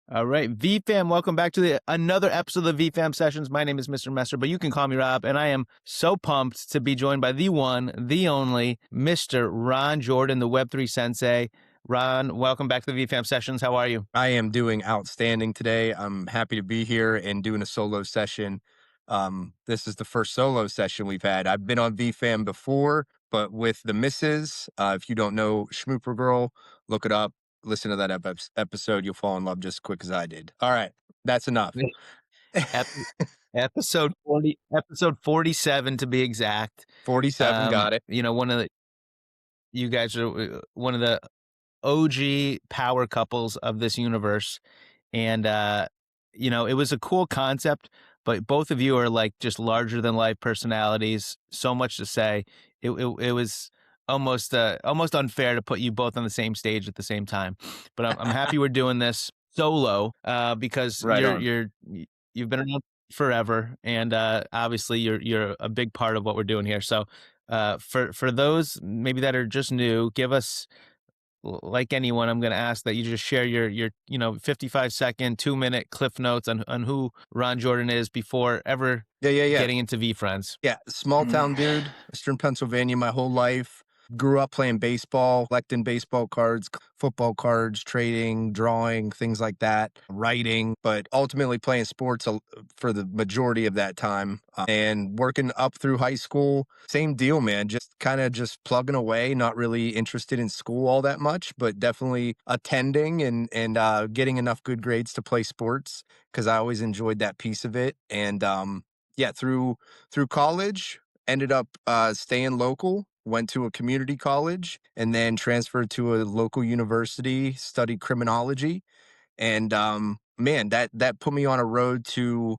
All right, VeeFam, welcome back to another episode of the VeeFam Sessions. My name is Mr. Messer, but you can call me Rob, and I am so pumped to be joined by the one, the only, Mr. Ron Jordan, the Web3 Sensei. Ron, welcome back to the VeeFam Sessions. How are you? I am doing outstanding today. I'm happy to be here and doing a solo session. This is the first solo session we've had. I've been on VFam before, but with the misses. If you don't know Schmooper Girl, look it up. Listen to that episode. You'll fall in love just as quick as I did. All right, that's enough. Ep- Episode 40, episode 47 to be exact. 47, got it. You guys are one of the OG power couples of this universe. And, it was a cool concept, but both of you are like just larger than life personalities. So much to say. It was almost unfair to put you both on the same stage at the same time. But I'm happy we're doing this solo because Right on. you've been around forever, and obviously you're a big part of what we're doing here. So for those maybe that are just new, give us, like anyone, I'm going to ask that you just share your 55-second, 2-minute cliff notes on who Ron Jordan is before ever Yeah. getting into VeeFriends. Yeah, small town dude, Western Pennsylvania my whole life. Grew up playing baseball, collecting baseball cards, football cards, trading, drawing, things like that, writing, but ultimately playing sports for the majority of that time. And working up through high school, same deal, man. Just kind of just plugging away, not really interested in school all that much, but definitely attending and getting enough good grades to play sports because I always enjoyed that piece of it. And yeah, through college, ended up staying local, went to a community college, and then transferred to a local university, studied criminology. And man, that put me on a road to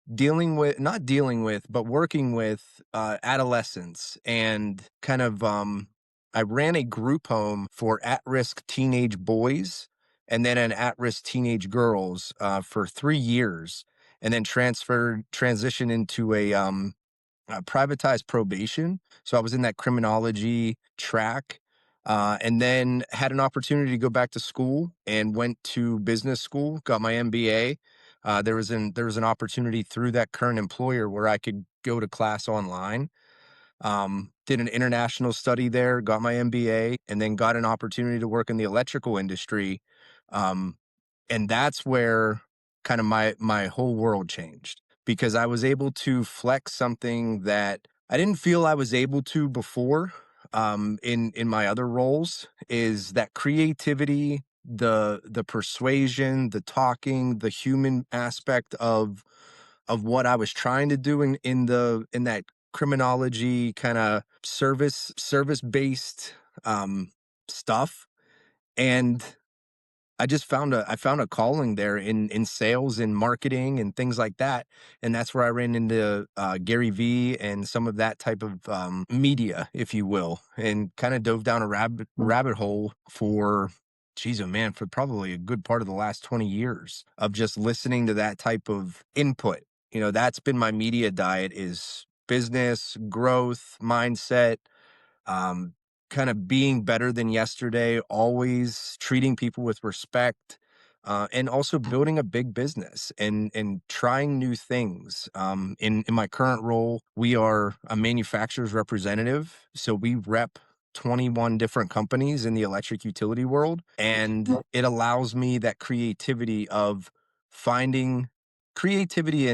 not dealing with, but working with adolescents and kind of I ran a group home for at-risk teenage boys and then an at-risk teenage girls for 3 years, and then transitioned into a privatized probation. So I was in that criminology track, and then had an opportunity to go back to school and went to business school, got my MBA. There was an opportunity through that current employer where I could go to class online. Did an international study there, got my MBA, and then got an opportunity to work in the electrical industry. Um, and that's where kind of my whole world changed because I was able to flex something that I didn't feel I was able to before. In my other roles is that creativity, the persuasion, the talking, the human aspect of what I was trying to do in that criminology kind of service based stuff. And I found a calling there in sales and marketing and things like that, and that's where I ran into Gary Vee and some of that type of media, if you will, and kind of dove down a rabbit hole for, geez, oh man, for probably a good part of the last 20 years of just listening to that type of input. That's been my media diet: is business growth mindset, um, kind of being better than yesterday, always treating people with respect, and also building a big business and trying new things. In my current role, we are a manufacturer's representative, so we rep 21 different companies in the electric utility world, and it allows me that creativity of finding creativity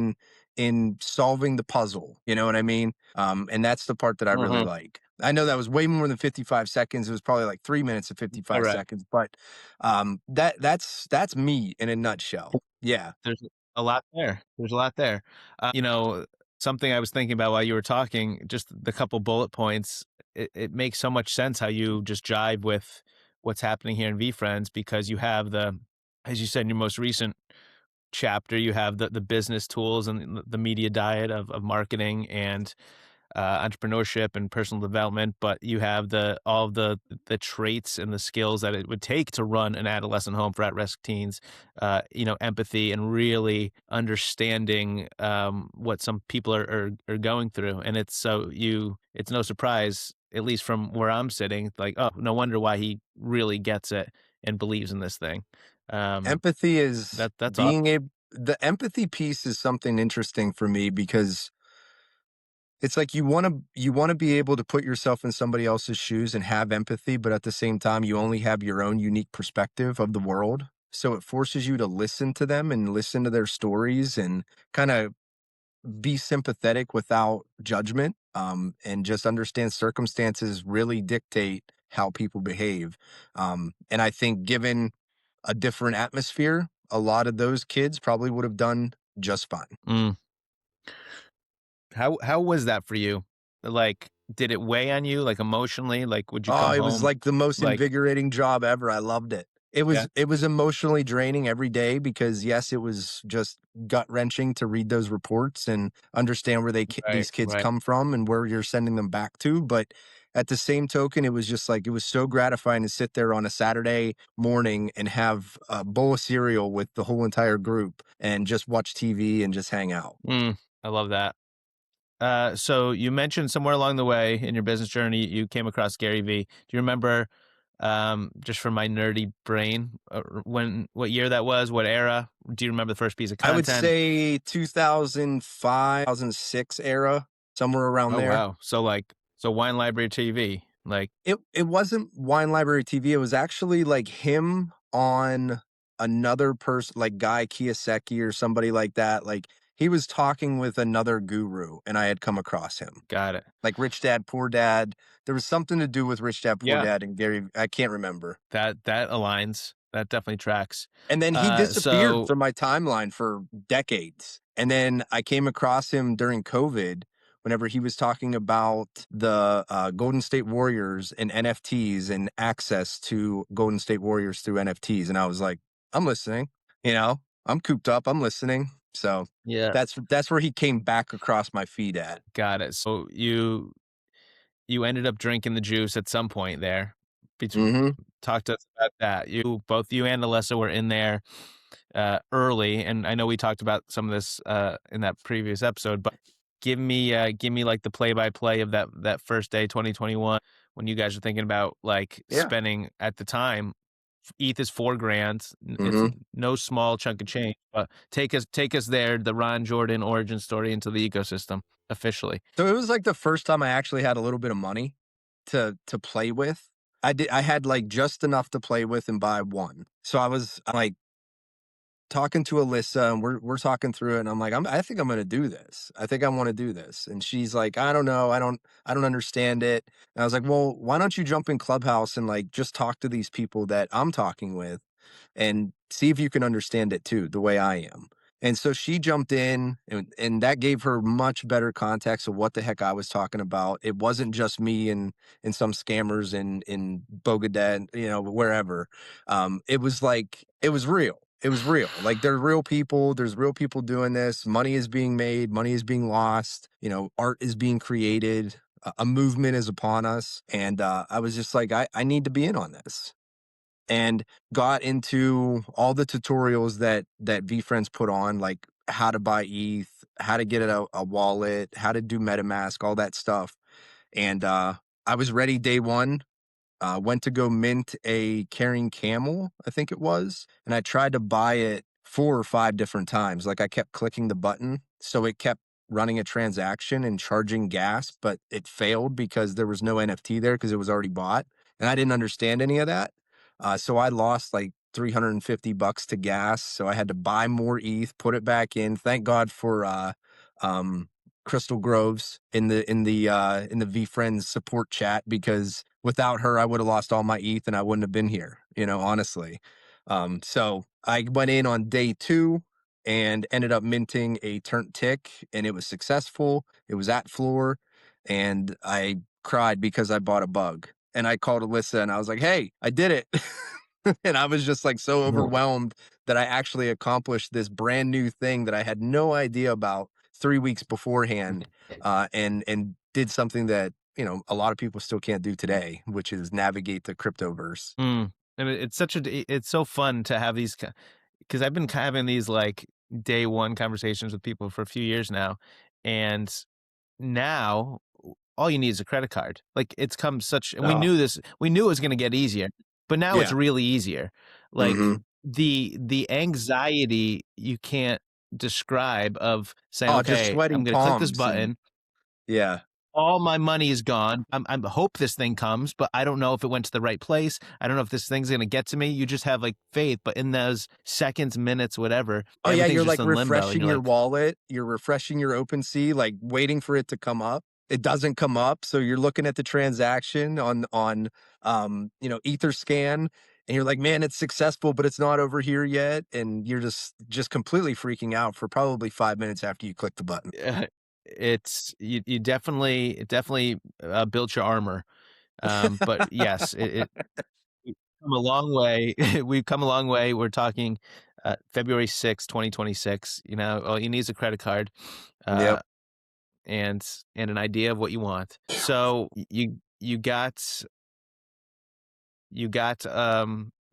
in solving the puzzle. You know what I mean? And that's the part that I really like. I know that was way more than 55 seconds. It was probably like 3 minutes and 55 Correct. seconds, but that's me in a nutshell. Yeah. There's a lot there. There's a lot there. Something I was thinking about while you were talking, just the couple bullet points. It makes so much sense how you just jive with what's happening here in VeeFriends, because you have as you said in your most recent chapter, you have the business tools and the media diet of marketing and entrepreneurship and personal development, but you have all of the traits and the skills that it would take to run an adolescent home for at-risk teens. Empathy and really understanding what some people are going through, and it's no surprise, at least from where I'm sitting, like, oh, no wonder why he really gets it and believes in this thing. Empathy is That's awesome. being able the empathy piece is something interesting for me because it's like you wanna be able to put yourself in somebody else's shoes and have empathy, but at the same time, you only have your own unique perspective of the world. So it forces you to listen to them and listen to their stories and kinda be sympathetic without judgment, and just understand circumstances really dictate how people behave. And I think given a different atmosphere, a lot of those kids probably would have done just fine. Mm. How was that for you? Like, did it weigh on you, like, emotionally? Like, would you Oh, come it was home like the most like invigorating job ever. I loved it. It yeah, was it was emotionally draining every day because yes, it was just gut wrenching to read those reports and understand where right, these kids right. come from and where you're sending them back to. But at the same token, it was just like it was so gratifying to sit there on a Saturday morning and have a bowl of cereal with the whole entire group and just watch TV and just hang out. I love that. So you mentioned somewhere along the way in your business journey, you came across Gary Vee. Do you remember, just from my nerdy brain, when what year that was, what era? Do you remember the first piece of I would content? say 2005, 2006 era, somewhere around Oh, there. wow. So, like, so Wine Library TV, like, It wasn't Wine Library TV, it was actually, like, him on another person like Guy Kiyosaki or somebody like that, like, he was talking with another guru, and I had come across him. got it. Like Rich Dad, Poor Dad, there was something to do with Rich Dad, Poor Yeah, Dad and Gary I can't remember. that aligns. That definitely tracks. And then he disappeared So from my timeline for decades. And then I came across him during COVID whenever he was talking about the Golden State Warriors and NFTs and access to Golden State Warriors through NFTs. And I was like, I'm listening, you know, I'm cooped up, I'm listening. So yeah, that's where he came back across my feed at. got it. So you ended up drinking the juice at some point there. Hmm. Talk to us about that. Both you and Alyssa were in there early, and I know we talked about some of this in that previous episode, but give me like the play by play of that first day, 2021, when you guys are thinking about like Yeah. spending at the time. ETH is 4 grand. It's Hmm. no small chunk of change. But take us there, the Ron Jordan origin story into the ecosystem officially. So it was like the first time I actually had a little bit of money to play with. I had like just enough to play with and buy one. So I'm like talking to Alyssa and we're talking through it and I'm like, I think I'm gonna do this. I think I want to do this. And she's like, I don't know, I don't understand it. And I was like, well, why don't you jump in Clubhouse and like just talk to these people that I'm talking with and see if you can understand it too, the way I am. And so she jumped in and that gave her much better context of what the heck I was talking about. It wasn't just me and some scammers in Bogadad, you know, wherever. It was like it was real. It was real. Like there's real people doing this. Money is being made, money is being lost, you know, art is being created, a movement is upon us. And I was just like, I need to be in on this and got into all the tutorials that VeeFriends put on, like how to buy ETH, how to get a wallet, how to do MetaMask, all that stuff. And I was ready day one. Went to go mint a carrying camel, I think it was, and I tried to buy it 4 or 5 different times. Like I kept clicking the button, so it kept running a transaction and charging gas, but it failed because there was no NFT there because it was already bought, and I didn't understand any of that. So I lost like $350 to gas. So I had to buy more ETH, put it back in. Thank God for um, Crystal Groves in the VeeFriends support chat because without her, I would have lost all my ETH and I wouldn't have been here, you know, honestly. So I went in on day two and ended up minting a turnt tick and it was successful. It was at floor and I cried because I bought a bug. And I called Alyssa and I was like, hey, I did it. And I was just like so Mhm. overwhelmed that I actually accomplished this brand new thing that I had no idea about 3 weeks beforehand, and did something that you know a lot of people still can't do today, which is navigate the cryptoverse. Mm. And it's such it's so fun to have these because I've been having these like day one conversations with people for a few years now, and now all you need is a credit card. Like it's come such, and Oh, we knew it was going to get easier, but now it's yeah. really easier. Like Hmm. the anxiety you can't describe of saying, Oh, just "Okay, sweaty I'm gonna click this palms and button. yeah. All my money is gone. I'm hope this thing comes, but I don't know if it went to the right place. I don't know if this thing's gonna get to me." You just have, like, faith, but in those seconds, minutes, whatever, Oh, yeah, everything's you're, just like, in limbo, and refreshing you're your like, wallet, you're refreshing your OpenSea, like, waiting for it to come up. It doesn't come up, so you're looking at the transaction on Etherscan, and you're like, "Man, it's successful, but it's not over here yet," and you're just completely freaking out for probably 5 minutes after you click the button. it's you definitely it definitely, built your armor. But yes, we've come a long way. We've come a long way. We're talking, February 6th, 2026. All you need is a credit card, uh, Yep. and an idea of what you want. So you got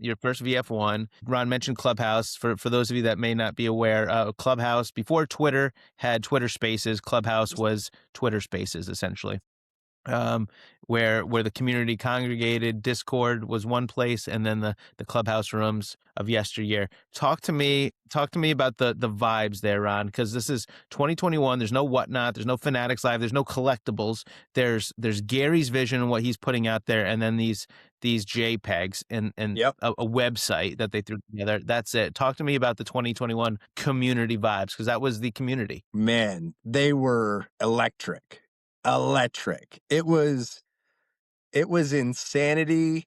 your first VF1. Ron mentioned Clubhouse. For those of you that may not be aware, Clubhouse, before Twitter had Twitter Spaces, Clubhouse was Twitter Spaces, essentially. um, where the community congregated. Discord was one place, and then the clubhouse rooms of yesteryear. Talk to me about the vibes there, Ron, because this is 2021. There's no whatnot. There's no Fanatics Live. There's no collectibles. There's Gary's vision and what he's putting out there, and then these JPEGs and Yep. a website that they threw together. That's it. Talk to me about the 2021 community vibes, because that was the community. Man, they were electric. Electric. It was insanity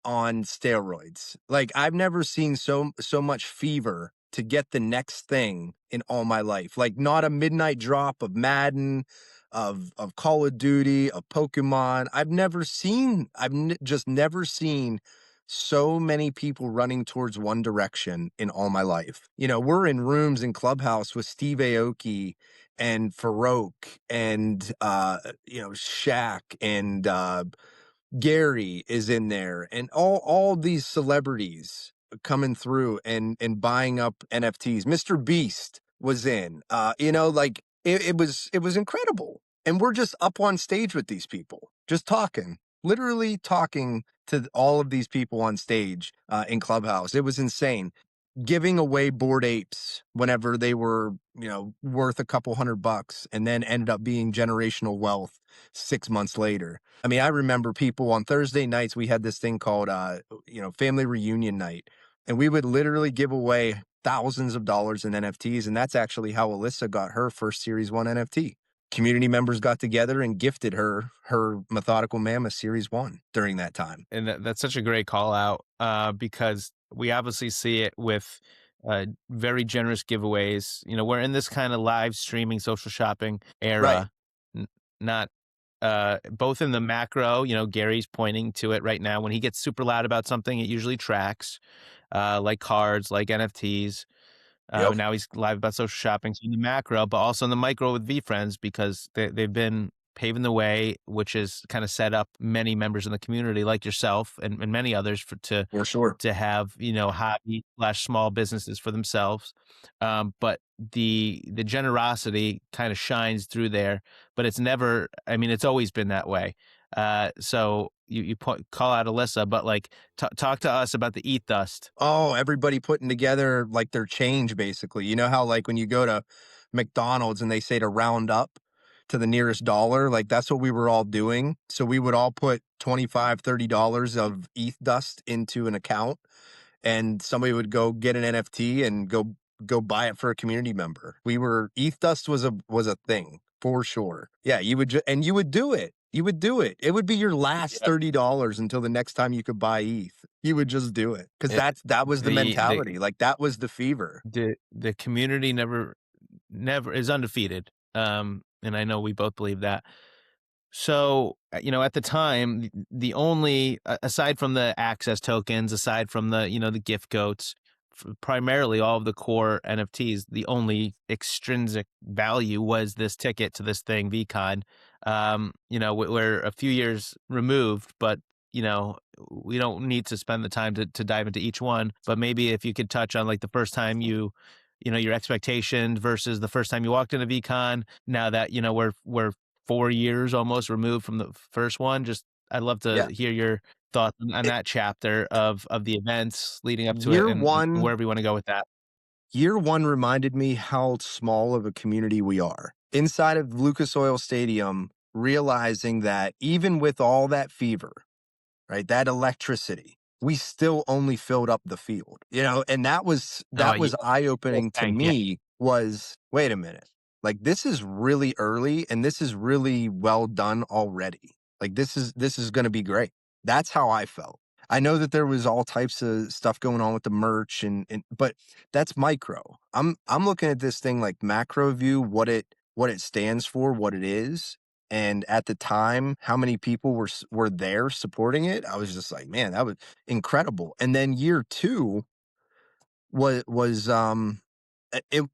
on steroids. Like I've never seen so much fever to get the next thing in all my life. Like not a midnight drop of Madden, of Call of Duty, of Pokemon. Just never seen so many people running towards one direction in all my life. We're in rooms in Clubhouse with Steve Aoki and Farouk and Shaq and Gary is in there and all these celebrities coming through and buying up NFTs. Mr. Beast was in. Like it was incredible. And we're just up on stage with these people, just talking, literally talking to all of these people on stage in Clubhouse. It was insane giving away bored apes whenever they were, worth a couple $100 and then ended up being generational wealth 6 months later. I mean, I remember people on Thursday nights, we had this thing called, family reunion night, and we would literally give away thousands of dollars in NFTs. And that's actually how Alyssa got her first Series 1 NFT. Community members got together and gifted her Methodical Mammoth Series 1 during that time. And that's such a great call out, because we obviously see it with very generous giveaways. We're in this kind of live streaming social shopping Right. era, not both in the macro. Gary's pointing to it right now. When he gets super loud about something, it usually tracks, like cards, like NFTs. Yep. Now he's live about social shopping, so in the macro, but also in the micro with VeeFriends, because they've been paving the way, which has kind of set up many members in the community like yourself and many others For sure. to have hobby slash small businesses for themselves. But the generosity kind of shines through there, but it's never. I mean, it's always been that way. So call out Alyssa, but like talk to us about the eat dust. Oh, everybody putting together like their change basically. You know how like when you go to McDonald's and they say to round up to the nearest dollar, like that's what we were all doing. So we would all put 25, $30 of ETH dust into an account and somebody would go get an NFT and go buy it for a community member. ETH dust was a thing for sure. Yeah, and you would do it. You would do it. It would be your last $30 until the next time you could buy ETH. You would just do it because It, that was the the mentality. Like that was the fever. the community never is undefeated. And I know we both believe that. So, at the time, the only aside from the access tokens, aside from the gift goats, primarily all of the core NFTs, the only extrinsic value was this ticket to this thing, VeeCon. We're a few years removed, but we don't need to spend the time to dive into each one. But maybe if you could touch on like the first time your expectations versus the first time you walked into VeeCon. Now that we're 4 years almost removed from the first one. Just I'd love to Yeah. hear your thoughts on that chapter of the events leading up to it Year and one wherever you wanna go with that? Year one reminded me how small of a community we are. Inside of Lucas Oil Stadium, realizing that even with all that fever, right, that electricity, we still only filled up the field, and that was Oh, that yeah, was full eye-opening to tank, yeah. me was, wait a minute, like this is really early and this is really well done already. Like this is gonna be great. That's how I felt. I know that there was all types of stuff going on with the merch and but that's micro. I'm looking at this thing like macro view, what it stands for, what it is, and at the time, how many people were there supporting it. I was just like, man, that was incredible. And then year two was it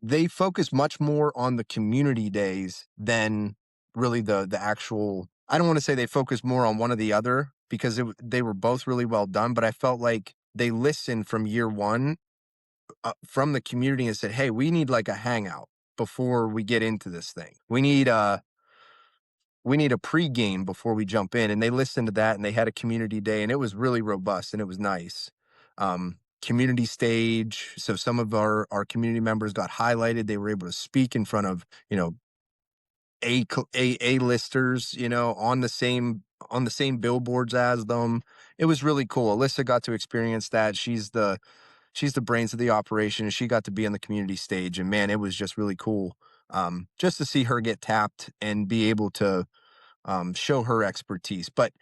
they focused much more on the community days than really the actual. I don't want to say they focused more on one or the other because they were both really well done, but I felt like they listened from year one, from the community, and said, hey, we need like a hangout before we get into this thing. We need a pregame before we jump in. And they listened to that and they had a community day and it was really robust and it was nice. Community stage. So some of our community members got highlighted. They were able to speak in front of, A-listers, on the same billboards as them. It was really cool. Alyssa got to experience that. She's the brains of the operation and she got to be on the community stage. And man, it was just really cool. Just to see her get tapped and be able to show her expertise. But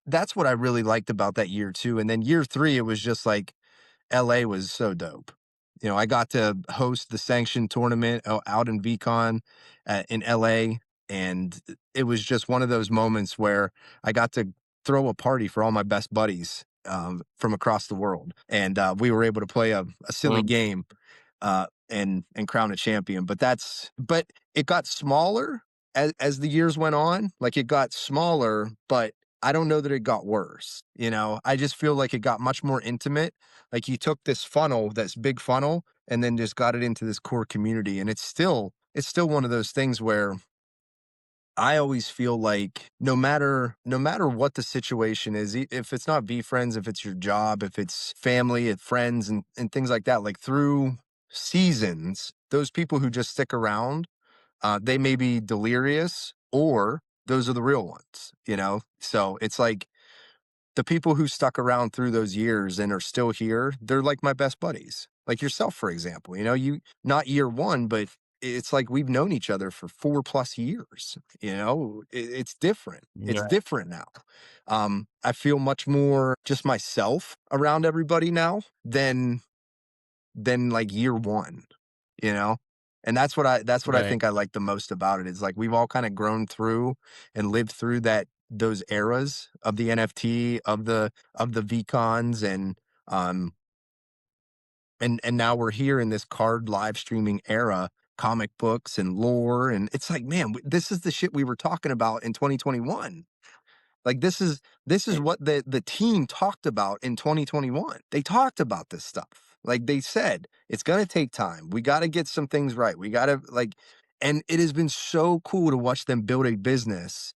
that's what I really liked about that year too. And then year three, it was just like LA was so dope. I got to host the sanctioned tournament out in VeeCon in LA. And it was just one of those moments where I got to throw a party for all my best buddies from across the world. And we were able to play a silly Mm, game and crown a champion. But it got smaller as the years went on. Like it got smaller, but I don't know that it got worse. I just feel like it got much more intimate. Like you took this funnel, this big funnel, and then just got it into this core community. And it's still one of those things where I always feel like no matter what the situation is, if it's not VeeFriends, if it's your job, if it's family and friends and things like that, like through seasons, those people who just stick around, they may be delirious or those are the real ones. So it's like the people who stuck around through those years and are still here, they're like my best buddies. Like yourself, for example, you not year one, but it's like we've known each other for 4+ years. It's different. It's right, different now. I feel much more just myself around everybody now than like year one, you know? And that's what I right. think I like the most about it is like we've all kind of grown through and lived through those eras of the NFT, of the VeeCons um and now we're here in this card live streaming era, comic books and lore, and it's like, man, this is the shit we were talking about in 2021. Like this is what the team talked about in 2021. They talked about this stuff. Like they said, it's gonna take time. We gotta get some things right. We gotta and it has been so cool to watch them build a business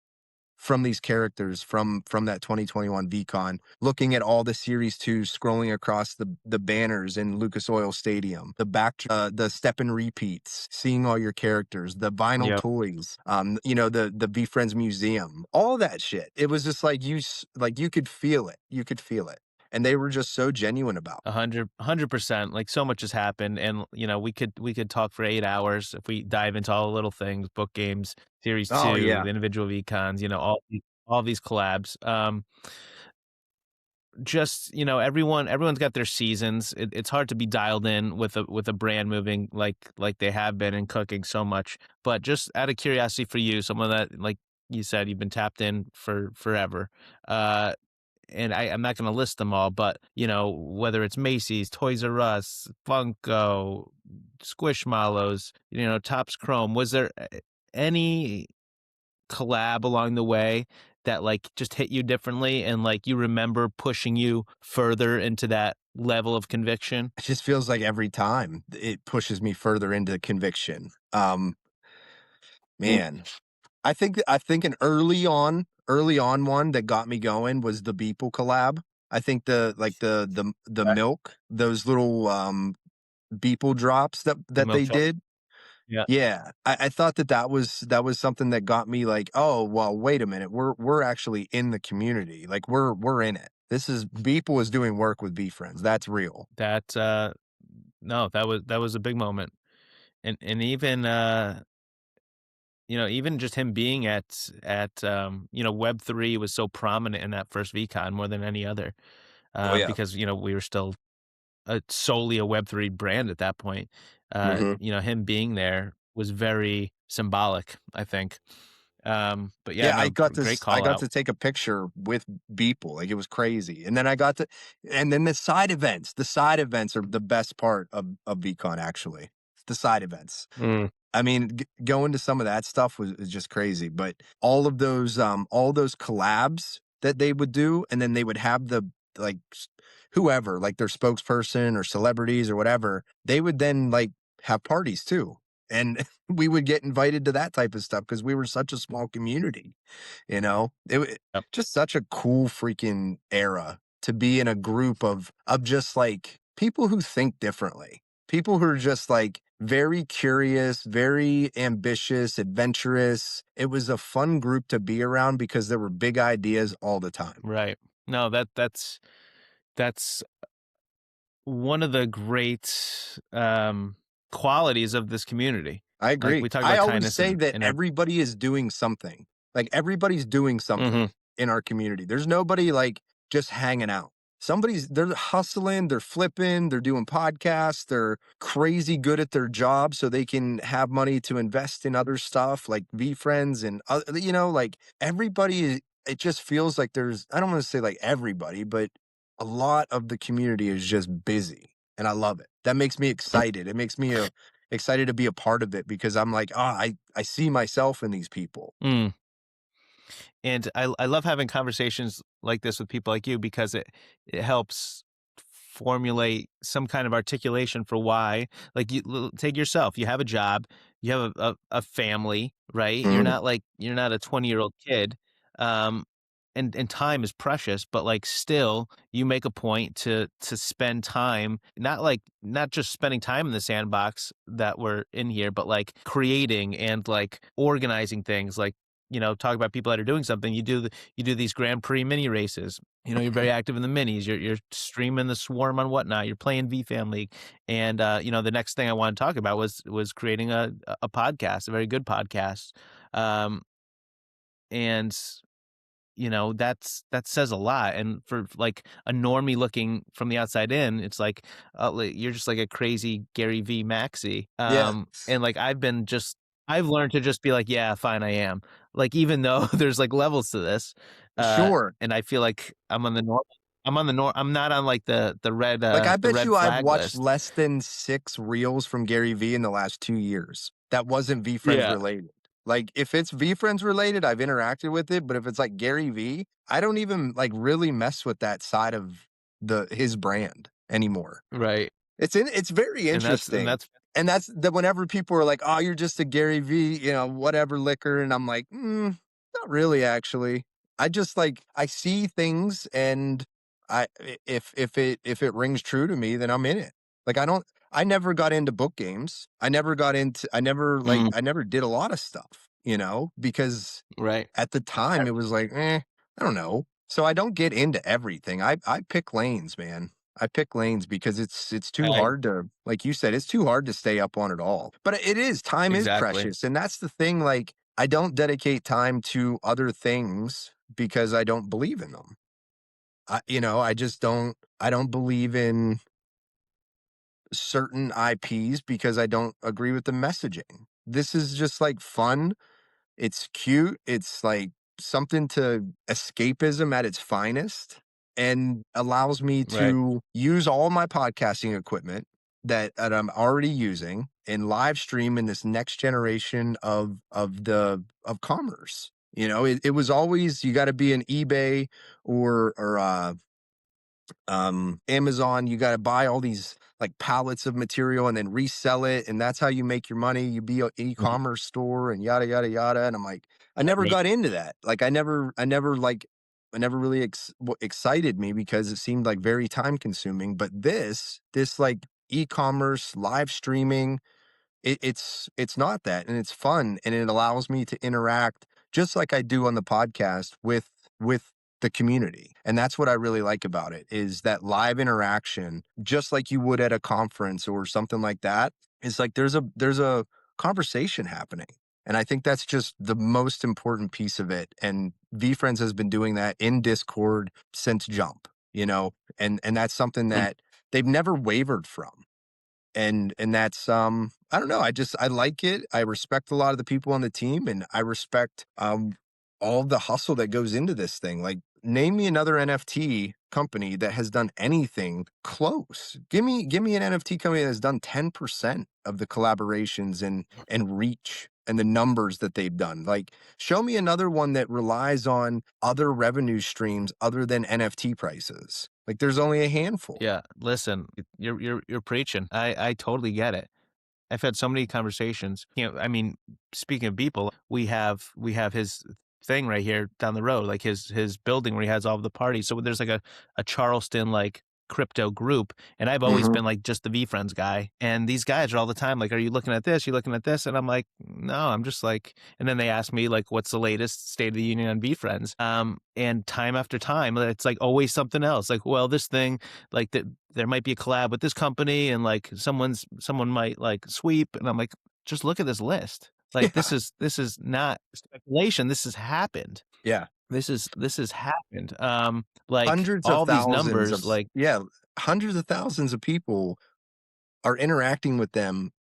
from these characters from that 2021 VeeCon, looking at all the series 2 scrolling across the banners in Lucas Oil Stadium, the step and repeats, seeing all your characters, the vinyl Yep. toys, the VeeFriends museum, all that shit. It was just like like you could feel it. You could feel it. And they were just so genuine about it. 100%. Like so much has happened, and we could talk for 8 hours if we dive into all the little things, book games, series Oh two, yeah. the individual VCons, all these collabs. Just everyone's got their seasons. It's hard to be dialed in with a brand moving like they have been and cooking so much. But just out of curiosity for you, someone that like you said you've been tapped in for forever. And I'm not going to list them all, but whether it's Macy's, Toys R Us, Funko, Squishmallows, Topps Chrome, was there any collab along the way that like just hit you differently and like you remember pushing you further into that level of conviction? It just feels like every time it pushes me further into conviction. Man. I think an early on one that got me going was the Beeple collab. I think the Okay. milk, those little Beeple drops The that milk they chocolate. did. Yeah. Yeah, I thought that was something that got me like, oh well, wait a minute, we're actually in the community, like we're in it. This is Beeple is doing work with VeeFriends. That's real. That, no, that was a big moment. And even, even just him being Web3 was so prominent in that first VCon more than any other, Oh yeah. because, we were still solely a Web3 brand at that point. Hmm. Him being there was very symbolic, I think. But yeah, Yeah, no, great I call got out. to take a picture with Beeple, like, it was crazy, and then and then the side events are the best part of VCon, actually. The side events. Mm, I mean, going to some of that stuff was just crazy, but all those collabs that they would do, and then they would have like, whoever, like their spokesperson or celebrities or whatever, they would then, like, have parties too, and we would get invited to that type of stuff because we were such a small community. yep, Just such a cool freaking era to be in a group of just, like, people who think differently. People who are just, like, very curious, very ambitious, adventurous. It was a fun group to be around because there were big ideas all the time. right. No, that's one of the great, qualities of this community. I Like, agree. we talk I about always kindness say that in our. everybody is doing something. Like, everybody's doing Mhm, something in our community. There's nobody, like, just hanging out. They're hustling, they're flipping, they're doing podcasts, they're crazy good at their job so they can have money to invest in other stuff like VeeFriends and like, it just feels like I don't want to say like everybody, but a lot of the community is just busy, and I love it. That makes me excited. It makes me excited to be a part of it because I'm like, I see myself in these people. mm. And I love having conversations like this with people like you because it helps formulate some kind of articulation for why. Like, take yourself, you have a job, you have a family, right? Mhm. You're not a 20-year-old kid. Um and time is precious, but like still you make a point to spend time, not just spending time in the sandbox that we're in here, but like creating and like organizing things, like, talk about people that are doing something. You do these Grand Prix mini races. You're very active in the minis. You're streaming the Swarm on Whatnot. You're playing VeeFam League, and the next thing I want to talk about was creating a podcast, a very good podcast, um, and that says a lot. And for like a normie looking from the outside in, it's like, you're just like a crazy Gary V maxi. Yeah, And like I've learned to just be like, yeah, fine, I am. Like, even though there's like levels to this, sure. and I feel like I'm not on like Like, I the bet red you I've flag watched list. less than 6 reels from Gary Vee in the last 2 years that wasn't VeeFriends Yeah. related. Like, if it's VeeFriends related, I've interacted with it, but if it's like Gary Vee, I don't even, like, really mess with that side of his brand anymore. Right. It's very And interesting. that's And that's that whenever people are like, "Oh, you're just a Gary V, whatever liquor," and I'm like, not really actually. I just, like, I see things, and if it rings true to me, then I'm in it. Like, I never got into book games. mm, I never did a lot of stuff, because right. at the time it was like, I don't know. So I don't get into everything. I pick lanes, man. I pick lanes because it's too I hard to, like you said, it's too hard to stay up on it all. But time is exactly. precious. And that's the thing. Like, I don't dedicate time to other things because I don't believe in them. I just I don't believe in certain IPs because I don't agree with the messaging. This is just like fun. It's cute. It's like something to escapism at its finest, and allows me Right. to use all my podcasting equipment that I'm already using and live stream in this next generation of commerce. It was always, you got to be an eBay or Amazon. You got to buy all these like pallets of material and then resell it, and that's how you make your money. You be an Mhm. e-commerce store and yada yada yada. And I'm like, I Yeah, never got into that. Like I never really excited me because it seemed like very time consuming. But this like e-commerce live streaming, it's not that, and it's fun, and it allows me to interact just like I do on the podcast with the community. And that's what I really like about it, is that live interaction, just like you would at a conference or something like that. It's like there's a conversation happening. And I think that's just the most important piece of it. And VeeFriends has been doing that in Discord since jump, and that's something Mm. that they've never wavered from. And that's I don't know, I like it. I respect a lot of the people on the team, and I respect all the hustle that goes into this thing. Like, name me another NFT company that has done anything close. Give me an NFT company that's done 10% of the collaborations and reach and the numbers that they've done. Like, show me another one that relies on other revenue streams other than NFT prices. Like, there's only a handful. Yeah, listen, you're preaching. I totally get it. I've had so many conversations. I mean, speaking of people, we have his thing right here down the road, like his building where he has all of the parties. So there's like a Charleston like crypto group, and I've always Mhm. been like just the VeeFriends guy. And these guys are all the time like, "Are you looking at this? You looking at this?" And I'm like, "No, I'm just like." And then they ask me like, "What's the latest state of the union on VeeFriends?" And time after time, it's like always something else. Like, well, this thing, like that there might be a collab with this company and like someone might like sweep, and I'm like, just look at this list. Like Yeah. this is not speculation. This has happened. Yeah. This has happened. Like Hundreds of all these thousands of numbers, like yeah, hundreds of thousands of people are interacting with them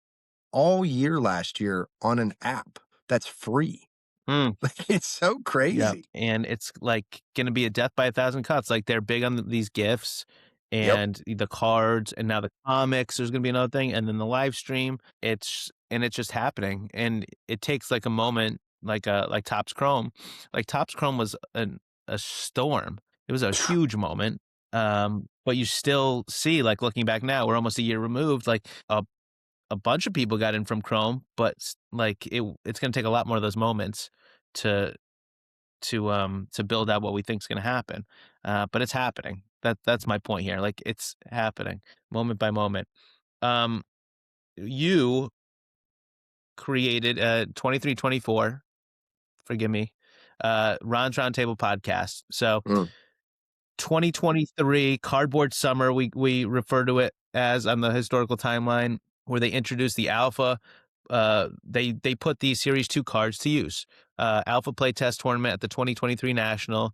all year last year on an app that's free. mm, Like, it's so yeah, crazy. and it's like gonna be a death by a thousand cuts. Like they're big on these gifts Yep. and the cards, and now the comics. There's gonna be another thing, and then the live stream. It's just happening, and it takes like a moment, like Topps Chrome. Like Topps Chrome was a storm. It was a huge moment. But you still see, like looking back now, we're almost a year removed. Like a bunch of people got in from Chrome, but like it's gonna take a lot more of those moments to to build out what we think is going to happen. But it's happening. That's my point here. Like it's happening moment by moment. Um, you created 2324. Forgive me. Ron's Roundtable podcast. So Mm. 2023 Cardboard Summer, we refer to it as on the historical timeline, where they introduced the alpha. They put the series 2 cards to use. Alpha play test tournament at the 2023 National.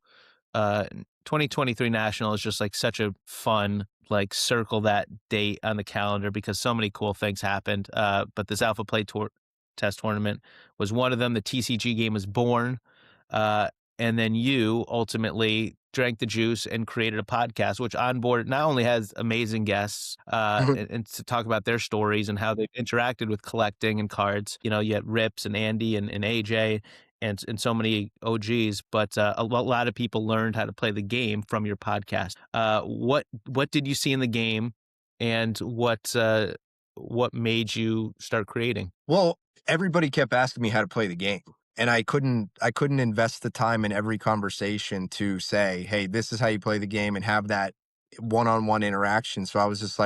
2023 National is just like such a fun, like, circle that date on the calendar because so many cool things happened. But this alpha play test tournament was one of them. The TCG game was born. Uh, and then you ultimately drank the juice and created a podcast, which on board not only has amazing guests, and to talk about their stories and how they've interacted with collecting and cards. You had Rips and Andy and AJ and so many OGs, but a lot of people learned how to play the game from your podcast. What did you see in the game, and what made you start creating? Well, everybody kept asking me how to play the game, and I couldn't invest the time in every conversation to say, "Hey, this is how you play the game," and have that one-on-one interaction. So I was just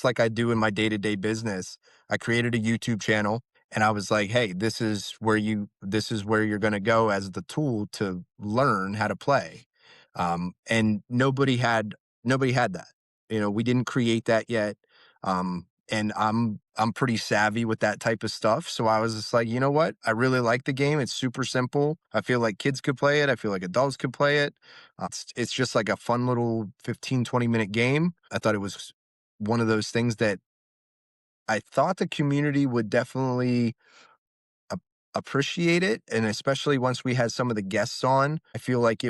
like I do in my day-to-day business, I created a YouTube channel, and I was like, "Hey, this is where you're gonna go as the tool to learn how to play." And nobody had that. We didn't create that yet. And I'm pretty savvy with that type of stuff. So I was just like, you know what? I really like the game. It's super simple. I feel like kids could play it. I feel like adults could play it. It's just like a fun little 15, 20-minute game. I thought it was one of those things that I thought the community would definitely ap- appreciate it. And especially once we had some of the guests on, I feel like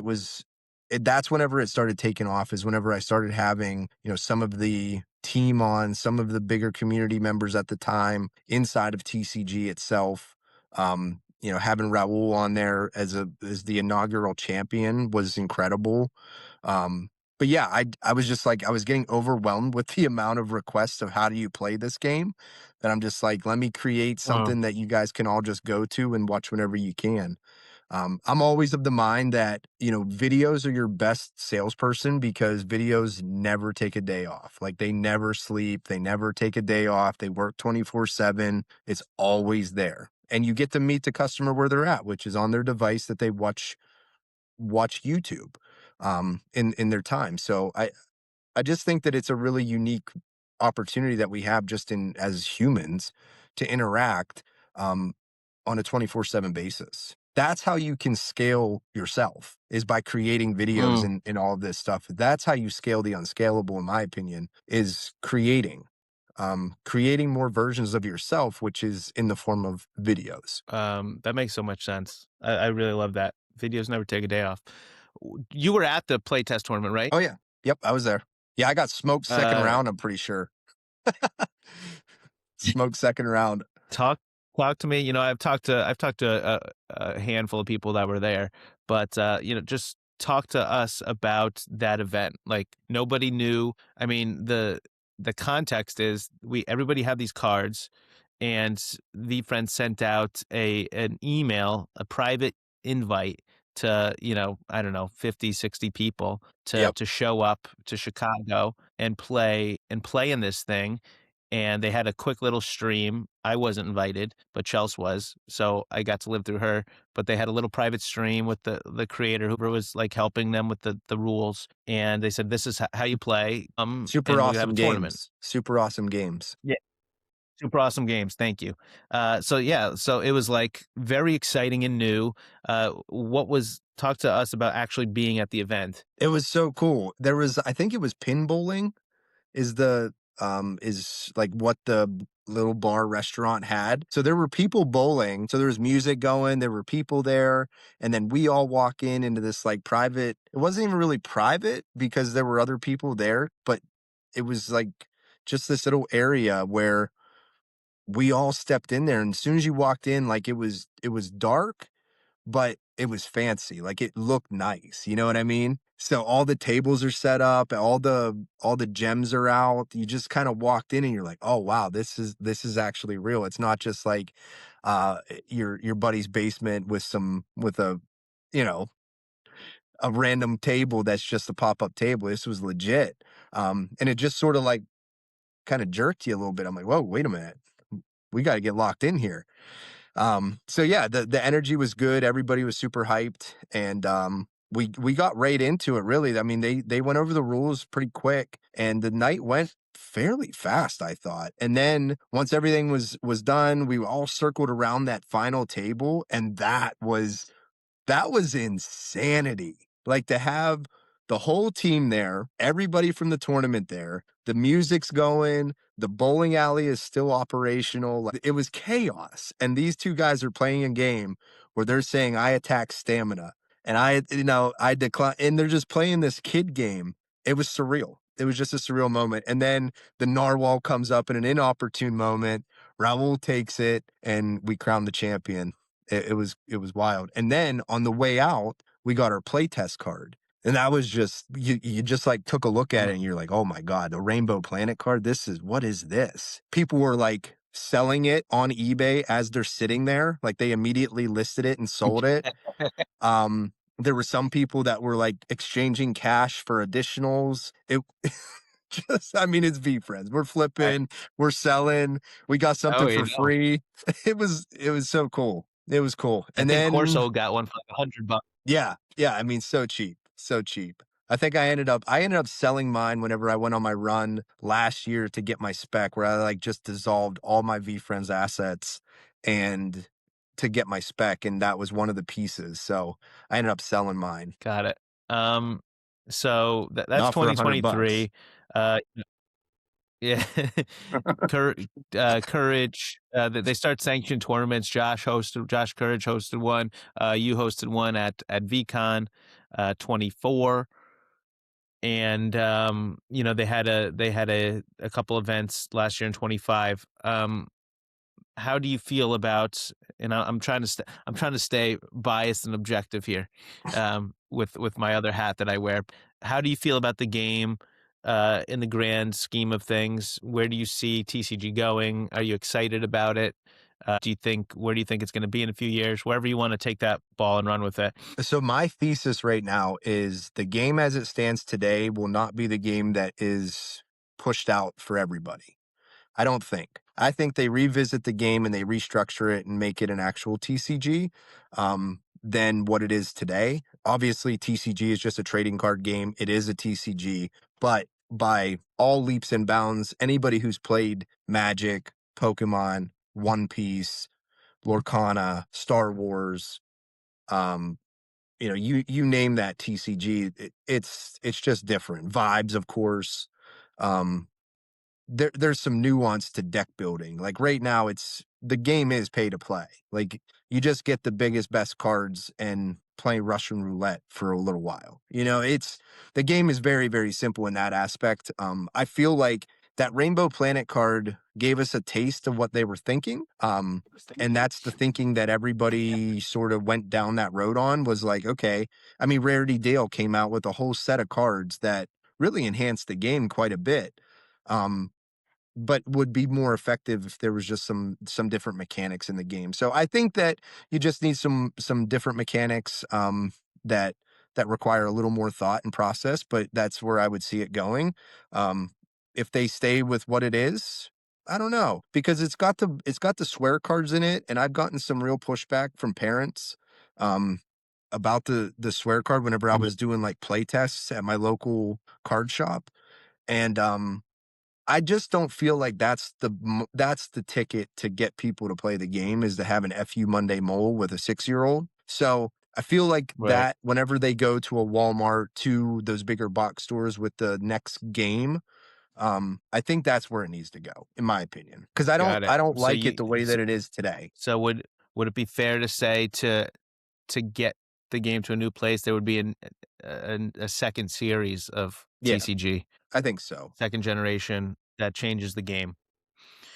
that's whenever it started taking off, is whenever I started having, some of the team on, some of the bigger community members at the time inside of TCG itself. Having Raul on there as the inaugural champion was incredible. But yeah, I was just like, I was getting overwhelmed with the amount of requests of how do you play this game that I'm just like, let me create Mm, something that you guys can all just go to and watch whenever you can. I'm always of the mind that, videos are your best salesperson because videos never take a day off. Like they never sleep, they never take a day off, they work 24/7. It's always there. And you get to meet the customer where they're at, which is on their device that they watch YouTube in their time. So I just think that it's a really unique opportunity that we have just in as humans to interact um, on a 24/7 basis. That's how you can scale yourself is by creating videos mm. and all of this stuff. That's how you scale the unscalable, in my opinion, is creating more versions of yourself, which is in the form of videos. That makes so much sense. I really love that. Videos never take a day off. You were at the playtest tournament, right? Oh yeah. Yep, I was there. Yeah, I got smoked second Uh, round, I'm pretty sure. Smoked second round. talk talk to me. I've talked to a handful of people that were there, but just talk to us about that event. Like nobody knew. I mean, the context is we everybody had these cards, and VeeFriends sent out an email, a private invite to, I don't know, 50, 60 people to Yep. show up to Chicago and play in this thing. And they had a quick little stream. I wasn't invited, but Chelsea was, so I got to live through her. But they had a little private stream with the creator who was like helping them with the rules, and they said, "This is how you play." Super And we're gonna have a awesome tournament. games. Super awesome games. Yeah, super awesome games. Thank you. So yeah, so it was like very exciting and new. What was talk to us about actually being at the event? It was so cool. There was I think it was pin bowling is the is like what the little bar restaurant had. So there were people bowling, so there was music going, there were people there, and then we all walk in into this like private, it wasn't even really private because there were other people there, but it was like just this little area where we all stepped in there, and as soon as you walked in, like it was dark, but it was fancy. Like it looked nice. You know what I mean? So all the tables are set up, all the gems are out. You just kind of walked in and you're like, "Oh wow, this is actually real." It's not just like your buddy's basement with you know, a random table that's just a pop-up table. This was legit. And it just sort of like kind of jerked you a little bit. I'm like, "Whoa, wait a minute. We got to get locked in here." So yeah, the energy was good. Everybody was super hyped, and we got right into it. Really, I mean, they went over the rules pretty quick, and the night went fairly fast, I thought. And then once everything was done, we all circled around that final table, and that was insanity. Like to have the whole team there, everybody from the tournament there, the music's going, the bowling alley is still operational. Like, it was chaos. And these two guys are playing a game where they're saying, I attack stamina. And I decline. And they're just playing this kid game. It was surreal. It was just a surreal moment. And then the narwhal comes up in an inopportune moment. Raul takes it, and we crown the champion. It was wild. And then on the way out, we got our playtest card. And that was just you just like took a look at it and Mm. you're like, "Oh my God, the Rainbow Planet card. What is this?" People were like selling it on eBay as they're sitting there. Like they immediately listed it and sold it. There were some people that were like exchanging cash for additionals. It just, I mean, it's VeeFriends. We're I, flipping, we're selling, we got oh, something for free. It was so cool. It was cool. I And think then Corso got one for like $100. yeah, yeah, I mean, so cheap, so cheap. I think I ended up selling mine whenever I went on my run last year to get my spec, where I like just dissolved all my VeeFriends assets and to get my spec, and that was one of the pieces. So I ended up selling mine, Got it. Um, so that's not for $100. 2023. Uh, yeah, Cour Courage. They start sanctioned tournaments. Josh Courage hosted one. You hosted one at VeeCon 24, and they had a couple events last year in 25. How do you feel about? And I'm trying to stay biased and objective here. with my other hat that I wear. How do you feel about the game in the grand scheme of things? Where do you see TCG going? Are you excited about it? Do you think where do you think it's going to be in a few years? Wherever you want to take that ball and run with it. So my thesis right now is the game as it stands today will not be the game that is pushed out for everybody. I don't think. I think they revisit the game and they restructure it and make it an actual TCG than what it is today. Obviously, TCG is just a trading card game. It is a TCG, but by all leaps and bounds, anybody who's played Magic, Pokemon, One Piece, Lorcana, Star Wars, um, you name that TCG, it's just different vibes, of course. Um, there's some nuance to deck building. Like right now, it's the game is pay to play. Like you just get the biggest, best cards and play Russian roulette for a little while. It's the game is very, very simple in that aspect. I feel like that Rainbow Planet card gave us a taste of what they were thinking. And that's the thinking that everybody sort of went down that road on was like, okay, I mean, Rarity Dale came out with a whole set of cards that really enhanced the game quite a bit. Um, but would be more effective if there was just some different mechanics in the game. So I think that you just need some different mechanics that that require a little more thought and process. But that's where I would see it going. Um, if they stay with what it is, I don't know because it's got the swear cards in it, and I've gotten some real pushback from parents about the swear card whenever I Mhm. was doing like play tests at my local card shop, and I just don't feel like that's the ticket to get people to play the game is to have an FU Monday mole with a 6-year-old. So I feel like Right. that whenever they go to a Walmart, to those bigger box stores with the next game, I think that's where it needs to go, in my opinion. Because I don't Got it. I don't So like it you the way s- that it is today. so would it be fair to say to get the game to a new place there would be a second series of Yeah, TCG, I think so. second generation that changes the game.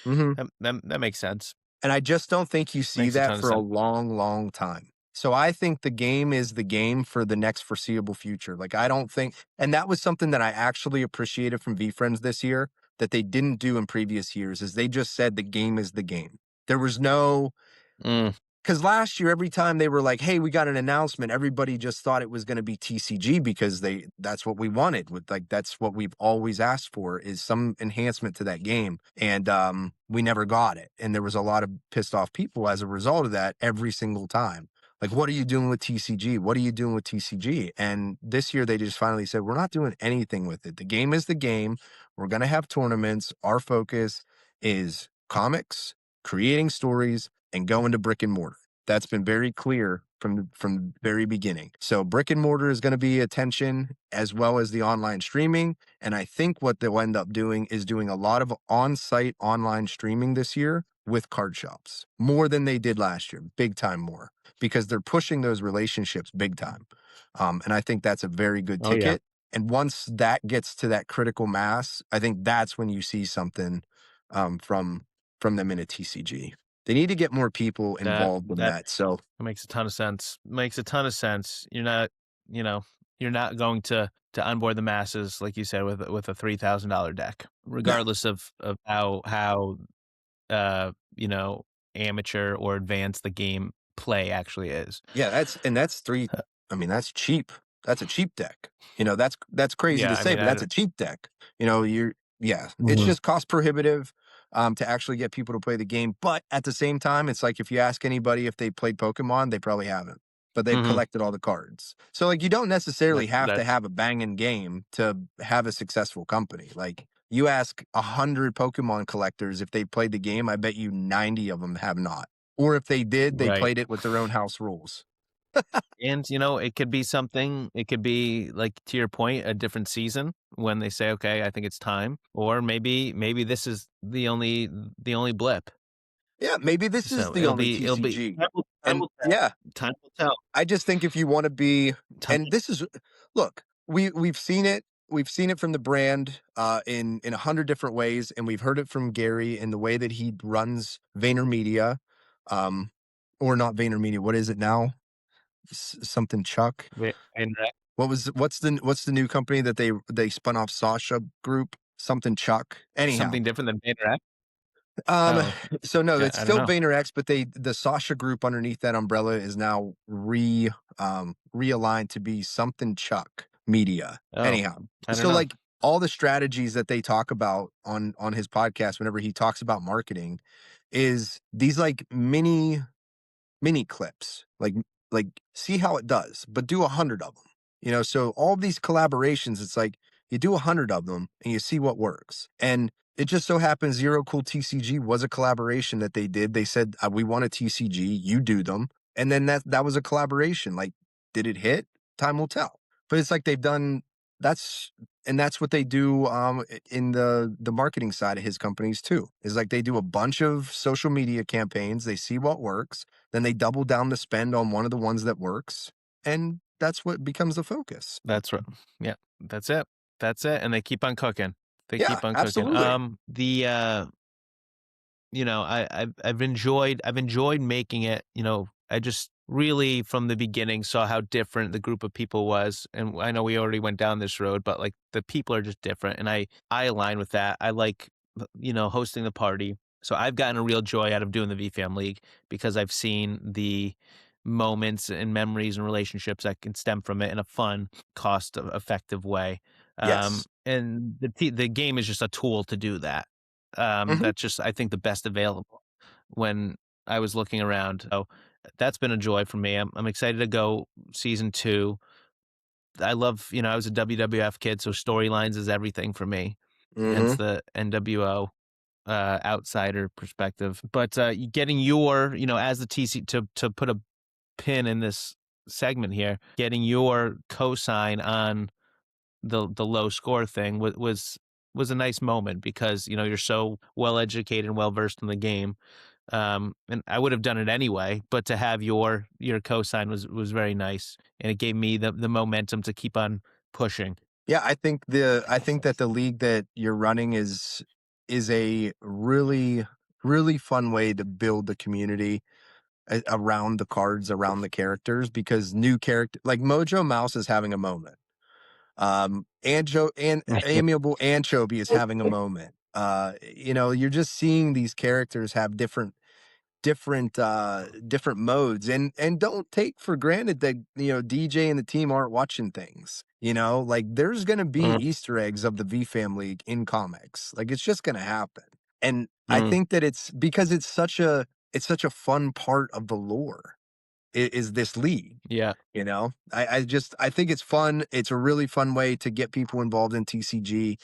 Mhm. That makes sense. And I just don't think you see Makes a that ton of for a sense. long, long time. So I think the game is the game for the next foreseeable future. Like I don't think, and that was something that I actually appreciated from VeeFriends this year that they didn't do in previous years is they just said the game is the game. There was no Mm, because last year, every time they were like, "Hey, we got an announcement," everybody just thought it was going to be TCG because that's what we wanted. With like that's what we've always asked for is some enhancement to that game, and we never got it. And there was a lot of pissed off people as a result of that every single time. Like, what are you doing with TCG? What are you doing with TCG? And this year, they just finally said, "We're not doing anything with it. The game is the game. We're going to have tournaments. Our focus is comics, creating stories, and going to brick and mortar." That's been very clear from the very beginning. So brick and mortar is going to be attention as well as the online streaming. And I think what they'll end up doing is doing a lot of on-site online streaming this year with card shops more than they did last year, big time more, because they're pushing those relationships big time. And I think that's a very good oh yeah. ticket. And once that gets to that critical mass, I think that's when you see something from them in a TCG. They need to get more people That involved in that that. So, makes a ton of sense. Makes a ton of sense. You know, you're not going to onboard the masses like you said with a $3,000 deck, no. regardless of how uh, you know, amateur or advanced the game play actually is. Yeah, that's 3 I mean, that's cheap. That's a cheap deck. That's crazy Yeah, to I say, mean, but I that's don't a cheap deck. You're yeah, it's Mhm. just cost prohibitive, to actually get people to play the game, but at the same time, it's like if you ask anybody if they played Pokemon, they probably haven't, but they've Mhm. collected all the cards. So, like, you don't necessarily have to That's have a banging game to have a successful company. Like, you ask 100 Pokemon collectors if they played the game, I bet you 90 of them have not. Or if they did, they right. played it with their own house rules. And, it could be something it could be, like, to your point, a different season when they say, "Okay, I think it's time," or maybe this is the only blip. Yeah, maybe this is So the only it'll be TCG. time And will tell. yeah, Time will tell. I just think if you wanna be Time and this is look, we've seen it. We've seen it from the brand, in 100 different ways, and we've heard it from Gary in the way that he runs VaynerMedia, um, or not VaynerMedia, what is it now? something Chuck. What's the new company that they spun off Sasha Group? Something Chuck. Anyhow, Something different than VaynerX? um, Oh, so no, yeah, it's I don't still know. VaynerX, but the Sasha Group underneath that umbrella is now realigned to be something Chuck Media. Oh, Anyhow, I don't so know. like all the strategies that they talk about on his podcast whenever he talks about marketing is these like mini clips, like see how it does, but do 100 of them. So all these collaborations, it's like you do 100 of them and you see what works. And it just so happens Zero Cool TCG was a collaboration that they did. They said, we want a TCG, you do them. And then that was a collaboration. Like, did it hit? Time will tell. But it's like they've done that's and that's what they do in the marketing side of his companies too. Is like they do a bunch of social media campaigns, they see what works, then they double down the spend on one of the ones that works, and that's what becomes the focus. That's right. Yeah, that's it. That's it, and they keep on cooking. They Yeah, keep on cooking. absolutely. I've enjoyed making it. I just really from the beginning saw how different the group of people was, and I know we already went down this road, but like the people are just different, and I align with that. I like hosting the party, so I've gotten a real joy out of doing the VFam League because I've seen the moments and memories and relationships that can stem from it in a fun, cost effective way. Yes. And the game is just a tool to do that. Mhm. That's just, I think, the best available when I was looking around. So that's been a joy for me. I'm excited to go season 2. I love, I was a WWF kid, so storylines is everything for me. Hence Mhm. the NWO outsider perspective. But getting your, as the TC to put a pin in this segment here, getting your cosign on the low score thing was a nice moment because you're so well educated and well versed in the game. And I would have done it anyway, but to have your cosign was very nice, and it gave me the momentum to keep on pushing. Yeah, I think that the league that you're running is a really really fun way to build the community around the cards, around the characters, because new character like Mojo Mouse is having a moment. And Amiable Anchovy is having a moment. You're just seeing these characters have different modes, and don't take for granted that DJ and the team aren't watching things. Like there's gonna be Mm, Easter eggs of the V Family in comics. Like it's just gonna happen. And I mm, think that it's because it's such a fun part of the lore is this league. yeah, I think it's fun. It's a really fun way to get people involved in TCG.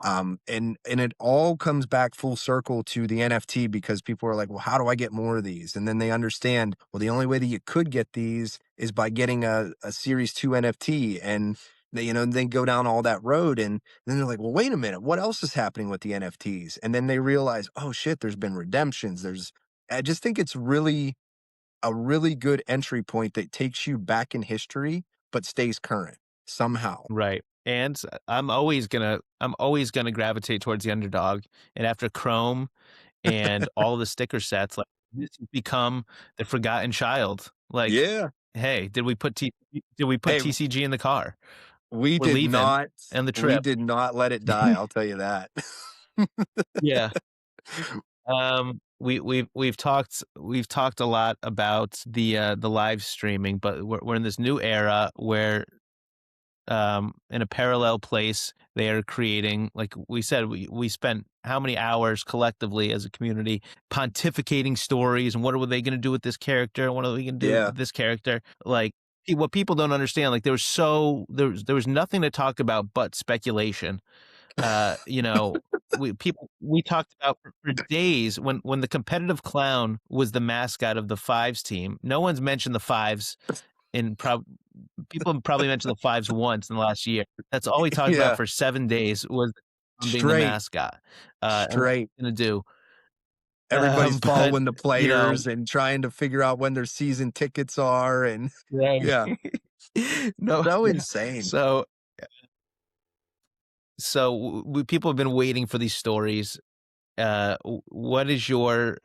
And it all comes back full circle to the NFT because people are like, well, how do I get more of these? And then they understand, well, the only way that you could get these is by getting a series 2 NFT. And they go down all that road, and then they're like, well, wait a minute, what else is happening with the NFTs? And then they realize, oh shit, there's been redemptions. I just think it's really a really good entry point that takes you back in history, but stays current somehow. right. And I'm always gonna gravitate towards the underdog. And after Chrome and all the sticker sets, like this has become the forgotten child. Like, Yeah. hey, did we put Hey, TCG in the car? we We're did leaving not and the we trip. did not let it die, I'll tell you that. Yeah. We've talked a lot about the live streaming, but we're in this new era where in a parallel place they are creating, like we said, we spent how many hours collectively as a community pontificating stories and what are they going to do with this character and what are we going to do Yeah. with this character, like what people don't understand, like there was nothing to talk about but speculation. You know, we talked about for days when the competitive clown was the mascot of the Fives team. No one's mentioned the Fives in people have probably mentioned the Fives once in the last year. That's all we talked about Yeah. for 7 days was being the Straight, mascot. And what straight. we're gonna do. Everybody's But following the you know, players and trying to figure out when their season tickets are, and right. yeah, No, so yeah. insane. So people have been waiting for these stories. What is your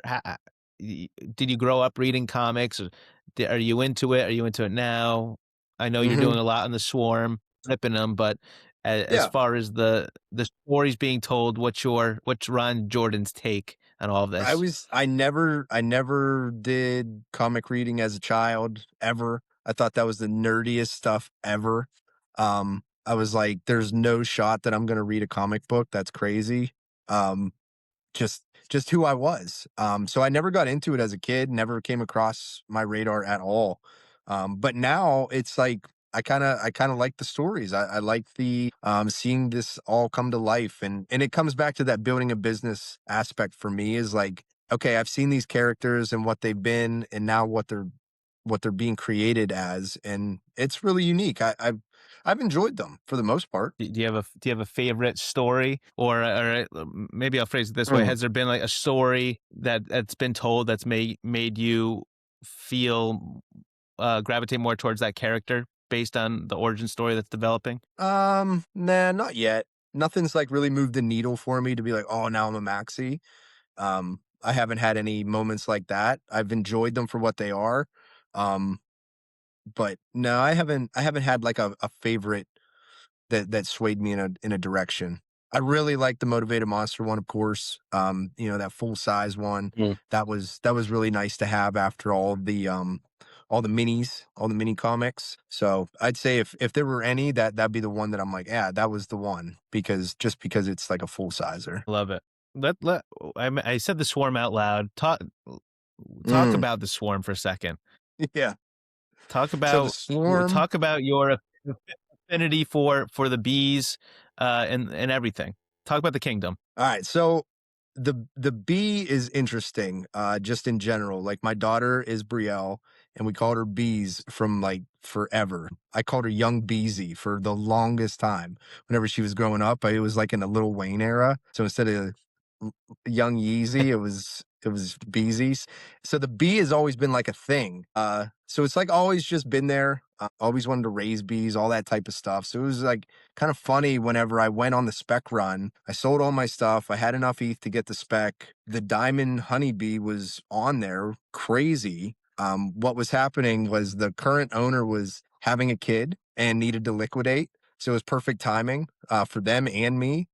did you grow up reading comics? Or are you into it? Are you into it now? I know you're Hmm. doing a lot in the Swarm, flipping them, but as Yeah. far as the stories being told, what's Ron Jordan's take on all of this? I never did comic reading as a child ever. I thought that was the nerdiest stuff ever. I was like, there's no shot that I'm gonna read a comic book. That's crazy. Um, just who I was. So I never got into it as a kid, never came across my radar at all. But now it's like I kind of like the stories. I like the seeing this all come to life, and it comes back to that building a business aspect for me is like, okay, I've seen these characters and what they've been, and now what they're being created as, and it's really unique. I've enjoyed them for the most part. Do you have a favorite story, or maybe I'll phrase it this way: Mm. has there been like a story that's been told that's made you feel gravitate more towards that character based on the origin story that's developing? Nah, not yet. Nothing's like really moved the needle for me to be like, oh, now I'm a maxi. I haven't had any moments like that. I've enjoyed them for what they are. Um, but no, I haven't had like a favorite that swayed me in a direction. I really like the Motivated Monster one, of course. That full size one. Mm. That was really nice to have after all the minis, all the mini comics. So I'd say if there were any, that'd be the one that I'm like, yeah, that was the one because it's like a full sizer. Love it. Let I said the Swarm out loud. Talk Mm, about the Swarm for a second. yeah. Talk So the about swarm. talk about your affinity for the bees, and everything. Talk about the kingdom. All right. So the bee is interesting, just in general. Like my daughter is Brielle, and we called her Bees from like forever. I called her Young Beezy for the longest time. Whenever she was growing up, it was like in the Lil Wayne era. So instead of Young Yeezy, it was Beezy's. So the bee has always been like a thing. So it's like always just been there. Always wanted to raise bees, all that type of stuff. So it was like kind of funny whenever I went on the spec run. I sold all my stuff. I had enough ETH to get the spec. The diamond honeybee was on there, crazy. What was happening was the current owner was having a kid and needed to liquidate. So it was perfect timing for them and me,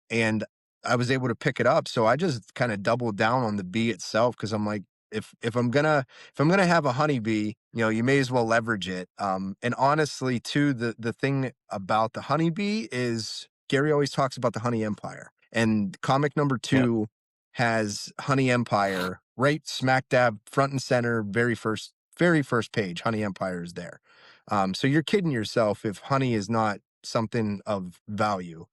and I was able to pick it up. So I just kind of doubled down on the bee itself because I'm like, if I'm gonna have a honeybee, you may as well leverage it. And honestly, too, the thing about the honeybee is Gary always talks about the honey empire, and comic number Yep. two has honey empire right smack dab front and center, very first page. Honey empire is there. So you're kidding yourself if honey is not something of value.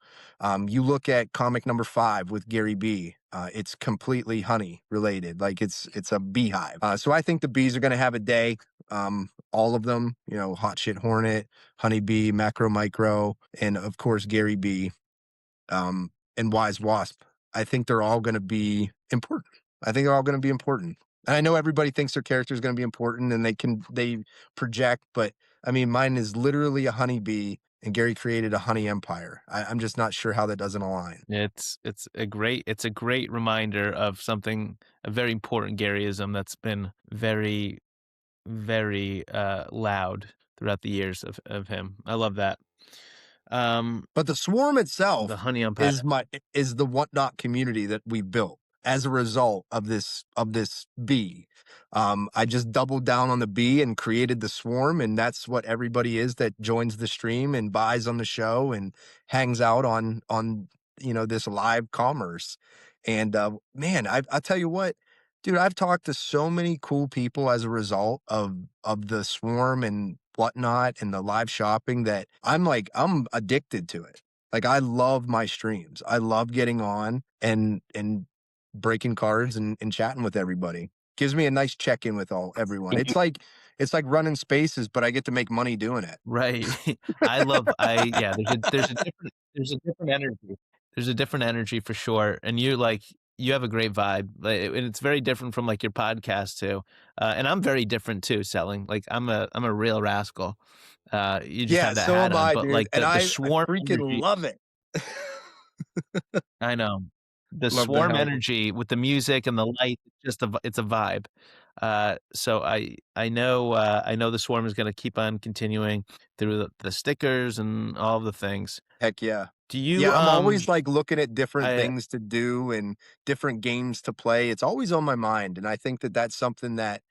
You look at comic number 5 with Gary B. It's completely honey related, like it's a beehive. So I think the bees are going to have a day. All of them, Hot Shit Hornet, Honeybee, Macro Micro, and of course Gary B. And Wise Wasp. I think they're all going to be important. I think they're all going to be important. And I know everybody thinks their character is going to be important, and they project, but I mean, mine is literally a honeybee, and Gary created a honey empire. I'm just not sure how that doesn't align. It's a great reminder of something, a very important Garyism that's been very, very loud throughout the years of him. I love that. But the swarm The itself honey empire. is the whatnot community that we built as a result of this bee. I just doubled down on the bee and created the swarm, and that's what everybody is that joins the stream and buys on the show and hangs out on this live commerce. And man, I tell you what, dude, I've talked to so many cool people as a result of the swarm and whatnot and the live shopping that I'm addicted to it. Like I love my streams. I love getting on and breaking cards and chatting with everybody. Gives me a nice check-in with everyone. It's like running spaces, but I get to make money doing it. Right. I love I yeah, there's a different energy. There's a different energy for sure, and you have a great vibe, and it's very different from, like, your podcast too, and I'm very different too selling, like, I'm a real rascal, you just Yeah, have that so hat am on, I, but, dude. like, And the I swarm freaking energy. love it. I know. the Love the swarm hell. energy with the music and the light, it's a vibe. So I know the swarm is gonna keep on continuing through the stickers and all the things. Heck yeah. Do Yeah, you, I'm always like looking at different I things to do and different games to play. It's always on my mind. And I think that that's something that,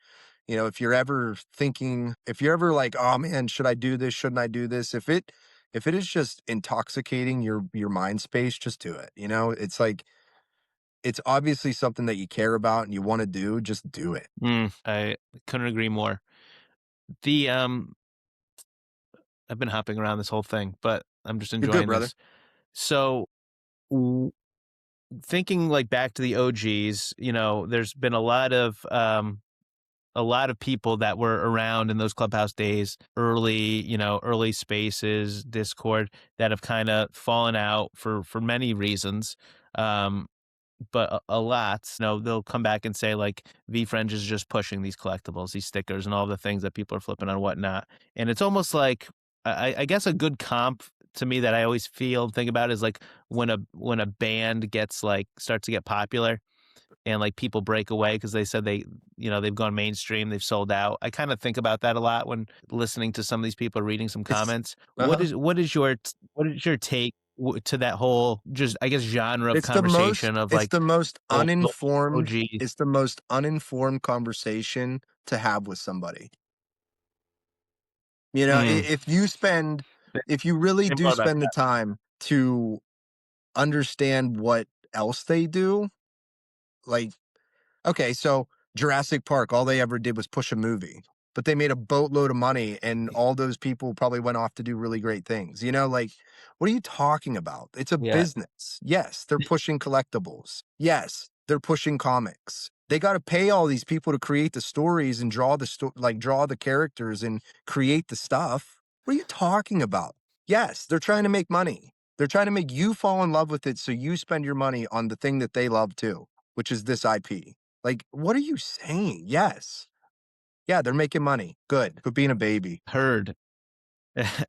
if you're ever thinking, if you're ever like, oh man, should I do this? Shouldn't I do this? If it is just intoxicating your mind space, just do it. It's like, it's obviously something that you care about and you want to do, just do it. I couldn't agree more. The, I've been hopping around this whole thing, but I'm just You're good, enjoying brother. this. So, w thinking, like, back to the OGs, there's been a lot of people that were around in those Clubhouse days, early Spaces, Discord, that have kinda fallen out for many reasons. Um, but a lot, they'll come back and say, like, VeeFriends is just pushing these collectibles, these stickers, and all the things that people are flipping on whatnot. And it's almost like I guess a good comp to me that I always feel and think about is like when a band gets like starts to get popular and like people break away because they said they've gone mainstream, they've sold out. I kind of think about that a lot when listening to some of these people, reading some It's comments. uh-huh. What is your take to that whole just I guess genre of It's the most conversation of it's like the most the uninformed OGs? it's the most uninformed conversation to have with somebody. Mm, If you if you really say do more about spend the that. time to understand what else they do, like, okay, so Jurassic Park, all they ever did was push a movie, but they made a boatload of money and all those people probably went off to do really great things. Like, what are you talking about? It's a Yeah, business. Yes, they're pushing collectibles. Yes, they're pushing comics. They got to pay all these people to create the stories and draw the characters and create the stuff. What are you talking about? Yes, they're trying to make money. They're trying to make you fall in love with it so you spend your money on the thing that they love too, which is this IP. Like, what are you saying? Yes. Yeah, they're making money. Good. Quit being a baby. heard.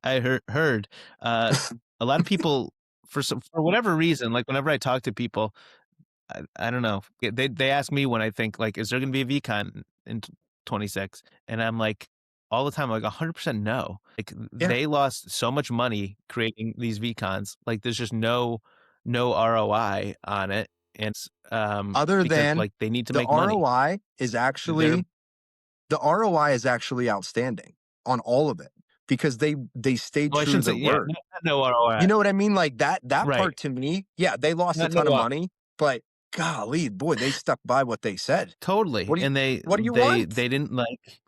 I heard. Uh, a lot of people for whatever reason, like whenever I talk to people, I don't know. They ask me when I think like, is there going to be a VeeCon in 26? And I'm like, all the time, like 100% no. Like Yeah. they lost so much money creating these VeeCons. Like there's just no ROI on it, and Other because than like they need to the make money. ROI is They're actually the ROI is actually outstanding on all of it because they stayed well, I true to shouldn't say their yeah, word. not no ROI. You know what I mean? Like that Right. part to me, yeah, they lost a Not no ton of money, but golly, boy, they stuck by what they said. totally. And What do you want? they didn't like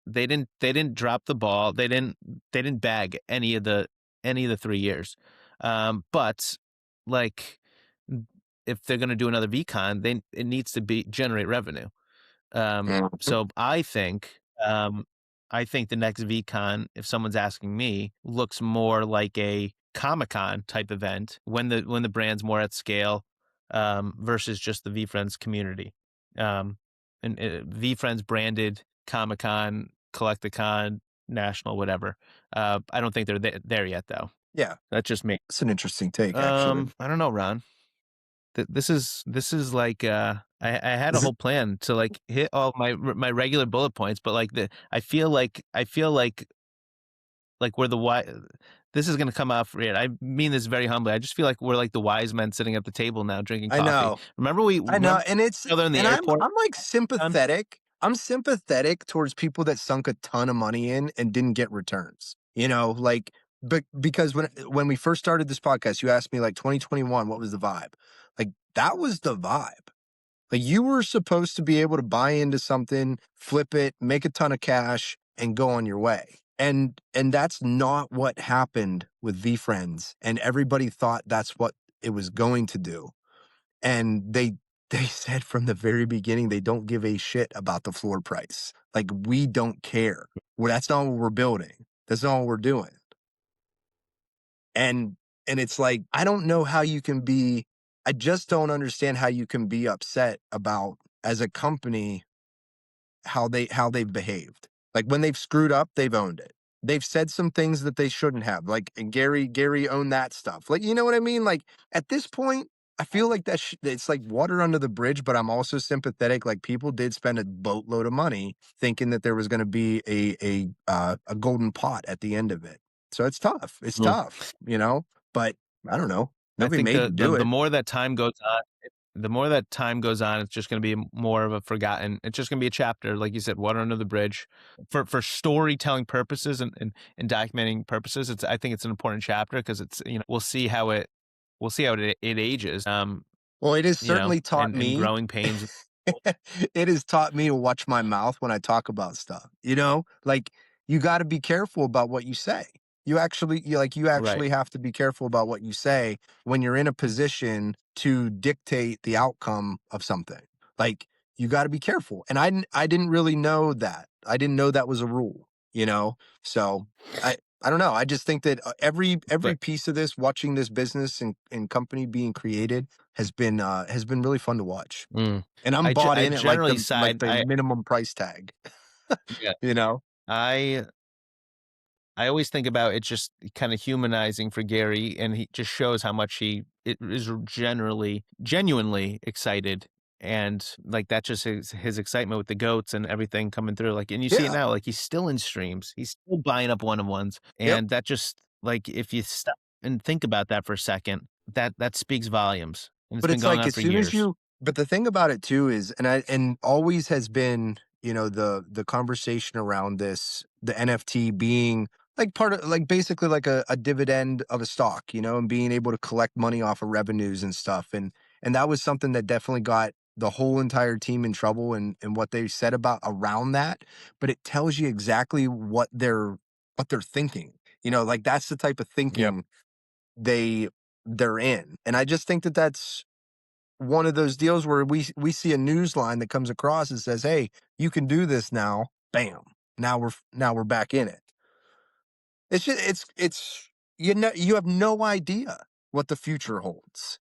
they didn't drop the ball. They didn't bag any of the 3 years. But like if they're going to do another VCon, they it needs to be generate revenue. Mhm. So I think the next VCon, if someone's asking me, looks more like a Comic-Con type event when the brand's more at scale, versus just the VeeFriends community. And VeeFriends branded Comic-Con, Collecticon, National, whatever. I don't think they're there yet, though. Yeah, That's just me. it's an interesting take, actually. I don't know, Ron. This is like I had a Is it? whole plan to like hit all my regular bullet points, but like I feel like we're the wise. This is gonna come off weird. I mean this very humbly. I just feel like we're like the wise men sitting at the table now drinking I coffee. know. I know, Remember and it's each other in the and airport? I'm like Con? sympathetic. I'm sympathetic towards people that sunk a ton of money in and didn't get returns. Like but because when we first started this podcast, you asked me like 2021, what was the vibe? Like that was the vibe. Like you were supposed to be able to buy into something, flip it, make a ton of cash, and go on your way. And that's not what happened with VeeFriends. And everybody thought that's what it was going to do. And they said from the very beginning they don't give a shit about the floor price. Like we don't care. Well, that's not what we're building. That's not what we're doing. And and it's like I don't know how you can be I just don't understand how you can be upset about as a company how they've behaved. Like when they've screwed up, they've owned it. They've said some things that they shouldn't have. Like and Gary owned that stuff. Like you know what I mean? Like at this point I feel like it's like water under the bridge, but I'm also sympathetic. Like people did spend a boatload of money thinking that there was going to be a golden pot at the end of it. So it's tough. It's Mm. tough, But I don't know. I Nobody think made you do the it. more that time goes on, the more that time goes on, it's just going to be more of a forgotten. It's just going to be a chapter, like you said, water under the bridge, for storytelling purposes and documenting purposes. I think it's an important chapter because we'll see how it ages. Well, it has certainly taught And me. growing pains. It has taught me to watch my mouth when I talk about stuff, Like, you gotta be careful about what you say. You Right. actually have to be careful about what you say when you're in a position to dictate the outcome of something. Like, you gotta be careful, and I didn't really know that. I didn't know that was a rule, you know? So, I don't know, I just think that, every But piece of this, watching this business and company being created has been really fun to watch. mm, And I'm bought I in at like generally the minimum price tag, yeah, you know? I I always think about it just kind of humanizing for Gary, and he just shows how much he it is genuinely excited, and like that's just his excitement with the goats and everything coming through. Like, and you see it Yeah. now, like he's still in streams, he's still buying up one of ones, Yep. and that just like if you stop and think about that for a second, that speaks volumes, and it's But been it's going like on as for soon as years. you but the thing about it too is and always has been, the conversation around the NFT being like part of like basically like a dividend of a stock, and being able to collect money off of revenues and stuff. And that was something that definitely got the whole entire team in trouble and what they said about around that. But it tells you exactly what they're thinking. Like that's the type of Yep. thinking they they're in. And I just think that that's one of those deals where we see a news line that comes across and says, "Hey, you can do this now." Bam. Now we're back in it. It's you have no idea what the future holds.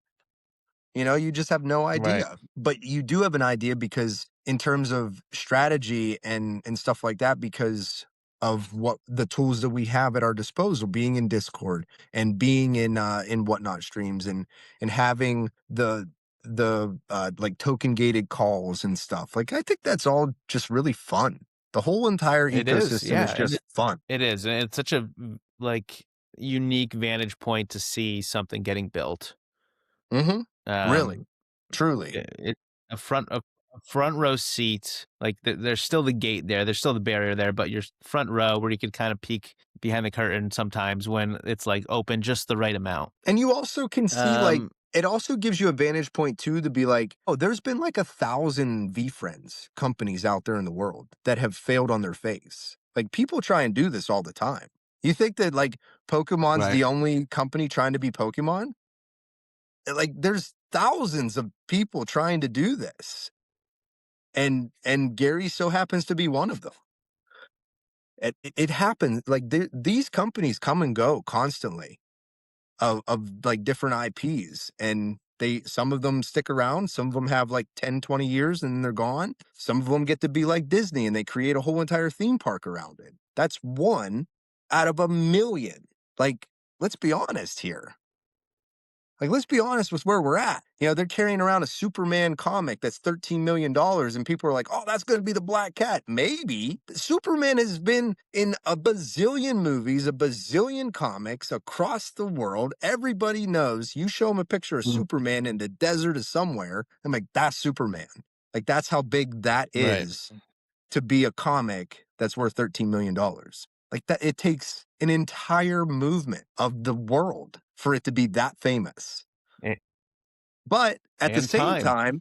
You just have no Right. idea. But you do have an idea because in terms of strategy and stuff like that, because of what the tools that we have at our disposal, being in Discord and being in whatnot streams and having the like token gated calls and stuff. Like I think that's all just really fun. The whole entire It is, ecosystem is yeah, just fun. it is, and it's such a like unique vantage point to see something getting built. Mhm. Um, Really. Truly. it a front row seat, like there's still the gate there, there's still the barrier there, but your front row where you could kind of peek behind the curtain sometimes when it's like open just the right amount. And you also can see, like, Um, it also gives you a vantage point too to be like, oh, there's been like 1,000 VeeFriends companies out there in the world that have failed on their face. Like people try and do this all the time. You think that like Pokemon's right. the only company trying to be Pokemon? Like there's thousands of people trying to do this. And Gary so happens to be one of them. It happens like these companies come and go constantly of like different IPs and some of them stick around, some of them have like 10, 20 years and they're gone. Some of them get to be like Disney and they create a whole entire theme park around it. That's one out of a million. Like, let's be honest here. Like, let's be honest with where we're at. They're carrying around a Superman comic that's $13 million, and people are like, oh, that's going to be the Black Cat. Maybe. Superman has been in a bazillion movies, a bazillion comics across the world. Everybody knows you show them a picture of Mm. Superman in the desert of somewhere. I'm like, that's Superman. Like, that's how big that Right. is to be a comic that's worth $13 million. Like that, it takes an entire movement of the world for it to be that famous. A But at the and same time.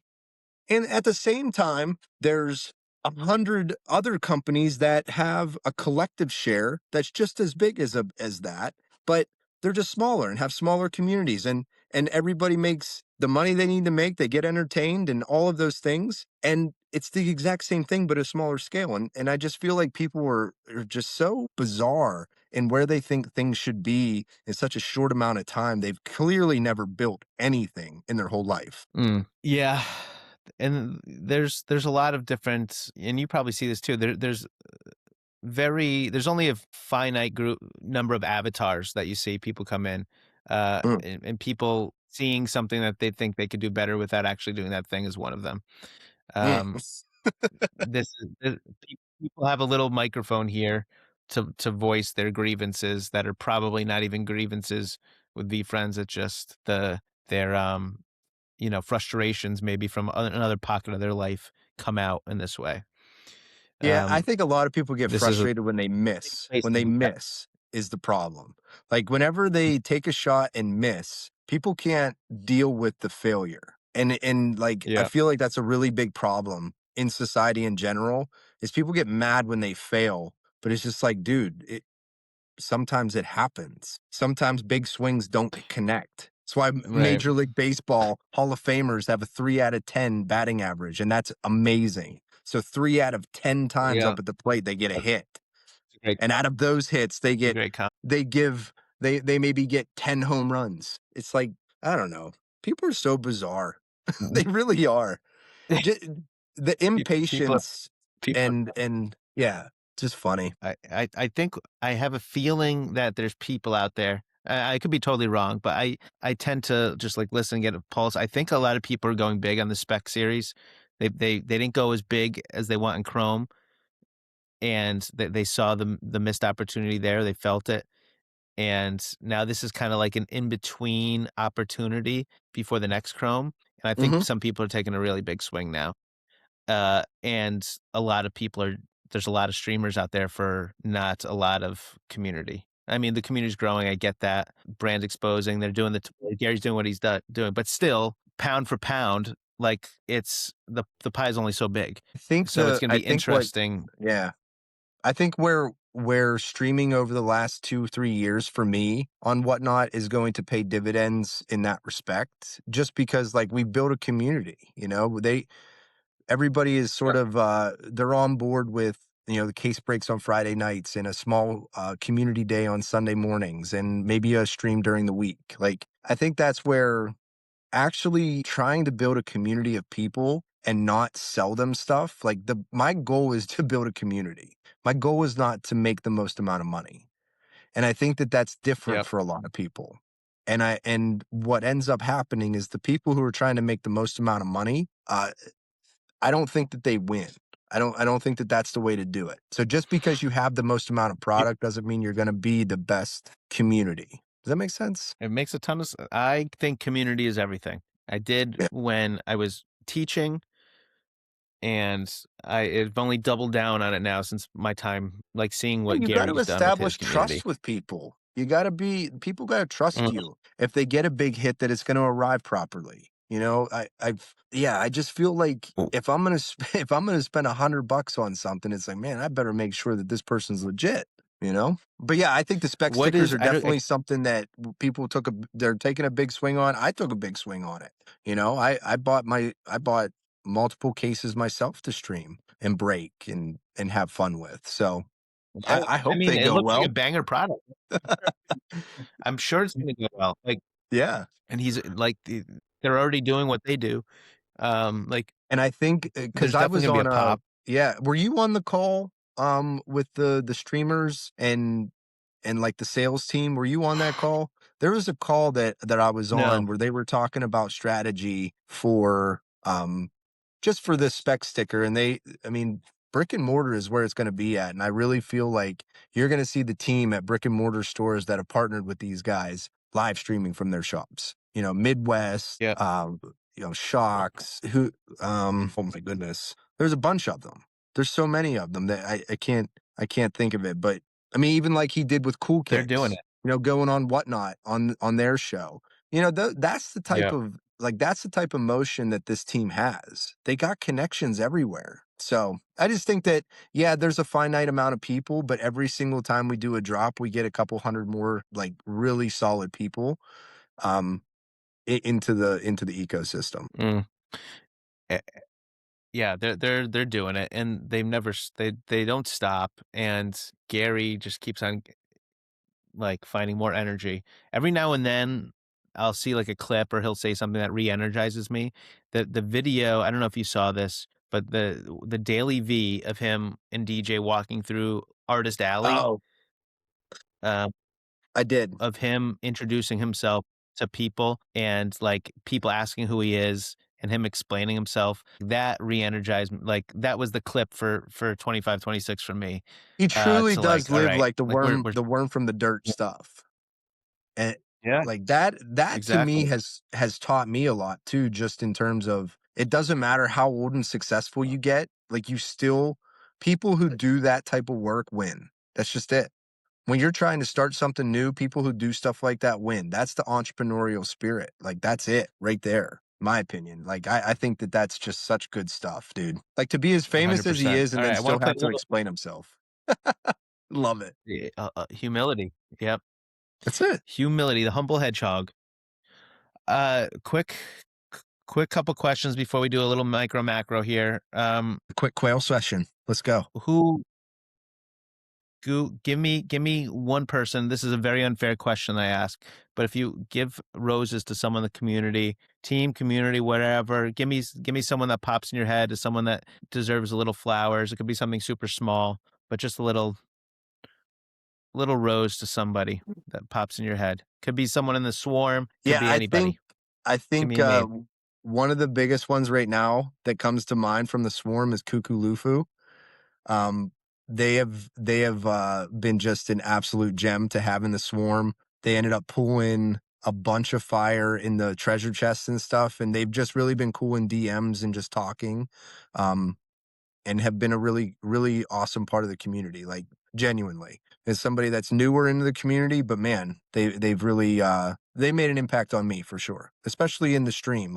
time, there's 100 other companies that have a collective share that's just as big as that, but they're just smaller and have smaller communities and everybody makes the money they need to make, they get entertained and all of those things. And it's the exact same thing, but a smaller scale. And I just feel like people are just so bizarre in where they think things should be in such a short amount of time. They've clearly never built anything in their whole life. Yeah, and there's a lot of different, and you probably see this too. There's only a finite group number of avatars that you see people come in, Mm. and people seeing something that they think they could do better without actually doing that thing is one of them. Mm. Um, this is people have a little microphone here to voice their grievances that are probably not even grievances with VeeFriends. It's just their frustrations maybe from another pocket of their life come out in this way. Yeah, I Um, think a lot of people get this is a frustrated when they safe miss. place When to they do that. miss is the problem. Like, whenever they take a shot and miss, people can't deal with the failure. And, like, I Yeah, feel like that's a really big problem in society in general, is people get mad when they fail, but it's just like, dude, sometimes it happens. Sometimes big swings don't connect. That's why right. Major League Baseball Hall of Famers have a 3 out of 10 batting average, and that's amazing. So 3 out of 10 times Yeah, up at the plate, they get a that's hit. a great And out of those hits, it's a great comment. they give they maybe get 10 home runs. It's like, I don't know. People are so bizarre. They really are. Ju the People impatience people and yeah, just funny. I think I have a feeling that there's people out there. I could be totally wrong, but I tend to just like listen and get a pulse. I think a lot of people are going big on the spec series. They didn't go as big as they want in Chrome, and they saw the missed opportunity there. They felt it, and now this is kind of like an in between opportunity before the next Chrome. And I think Mhm. some people are taking a really big swing now. And a lot of people are there's a lot of streamers out there for not a lot of community. I mean, the community's growing, I get that. Brand exposing, they're doing Gary's doing what he's doing, but still, pound for pound, like, it's the pie is only so big. So it's gonna I be think what interesting. yeah. I think where streaming over the last 2, 3 years for me on Whatnot is going to pay dividends in that respect, just because, like, we built a community, you know? Everybody is sort Yep. of, they're on board with, the case breaks on Friday nights and a small, community day on Sunday mornings and maybe a stream during the week. Like, I think that's where actually trying to build a community of people and not sell them stuff, like, the my goal is to build a community. My goal is not to make the most amount of money, and I think that that's different Yep. for a lot of people, and what ends up happening is the people who are trying to make the most amount of money, I don't think that they win. I don't think that that's the way to do it. So just because you have the most amount of You product doesn't mean you're gonna be the best community. Does that make sense? It makes a ton of I think community is everything. I did Yeah. when I was teaching, and I've only doubled down on it now since my time, like, seeing Yeah, what you got to Gary's done with his establish community. trust with people. You got to be people got to trust Mhm. you. If they get a big hit that it's going to arrive properly. I just feel like if I'm going to if I'm going to spend $100 on something, it's like, man, I better make sure that this person's legit, you know? But yeah, I think the spec What stickers is are I don't definitely something that people they're taking a big swing on. I took a big swing on it. I bought multiple cases myself to stream and break and have fun with. So I I hope mean, they it go looks like a well. banger product. I'm sure it's gonna go well, like, Yeah, and he's like, they're already doing what they do. Like, and I think, because there's I definitely was gonna be a on a pop. yeah, were you on the call, with the streamers and, like, the sales team? Were you on that call? There was a call that I was on No. where they were talking about strategy for, just for this spec sticker, and I mean, brick and mortar is where it's gonna be at, and I really feel like you're gonna see the team at brick and mortar stores that have partnered with these guys live streaming from their shops. Midwest, Yeah. Shocks, oh my goodness. There's a bunch of them. There's so many of them that I can't think of it, but, I mean, even like he did with Cool They're doing Kids, it. going on Whatnot on their show. That's the type Yeah. of that's the type of motion that this team has. They got connections everywhere. So, I just think that, yeah, there's a finite amount of people, but every single time we do a drop, we get a couple hundred more, like, really solid people, um, into the ecosystem. Mm. Eh, yeah, they're doing it, and they've never they don't stop, and Gary just keeps on, like, finding more energy. Every now and then, I'll see, like, a clip or he'll say something that re-energizes me. The video, I don't know if you saw this, but the daily V of him and DJ walking through Artist Alley, Oh, uh, I did. of him introducing himself to people and like people asking who he is and him explaining himself, that re-energized me. Like that was the clip for 25, 26 for me. He truly To does like, all live right, like the like worm we're the worm from the dirt stuff. And yeah, like that to me exactly. has taught me a lot too, just in terms of it doesn't matter how old and successful you get, like you still people who do that type of work win. That's just it. When you're trying to start something new, people who do stuff like that win. That's the entrepreneurial spirit. Like that's it right there. My opinion. Like I think that that's just such good stuff, dude. Like to be as famous as he 100%. is and All then right, I want still to play have a to little explain himself. Love it. humility. Yep. That's it. Humility, the humble hedgehog. Quick quick couple questions before we do a little micro macro here. A quick quail session. Let's go. Who give me one person. This is a very unfair question I ask, but if you give roses to someone in the community, team, community, whatever, give me someone that pops in your head as someone that deserves a little flowers. It could be something super small, but just a little rose to somebody that pops in your head. Could be someone in the swarm, could Yeah, be anybody. I Give think me a name. one of the biggest ones right now that comes to mind from the swarm is Cuckoo Lufu. Um, they have been just an absolute gem to have in the swarm. They ended up pulling a bunch of fire in the treasure chests and stuff, and they've just really been cool in DMs and just talking. Um, and have been a really, really awesome part of the community, like genuinely. As somebody that's newer into the community, but man, they've really they made an impact on me for sure, especially in the stream.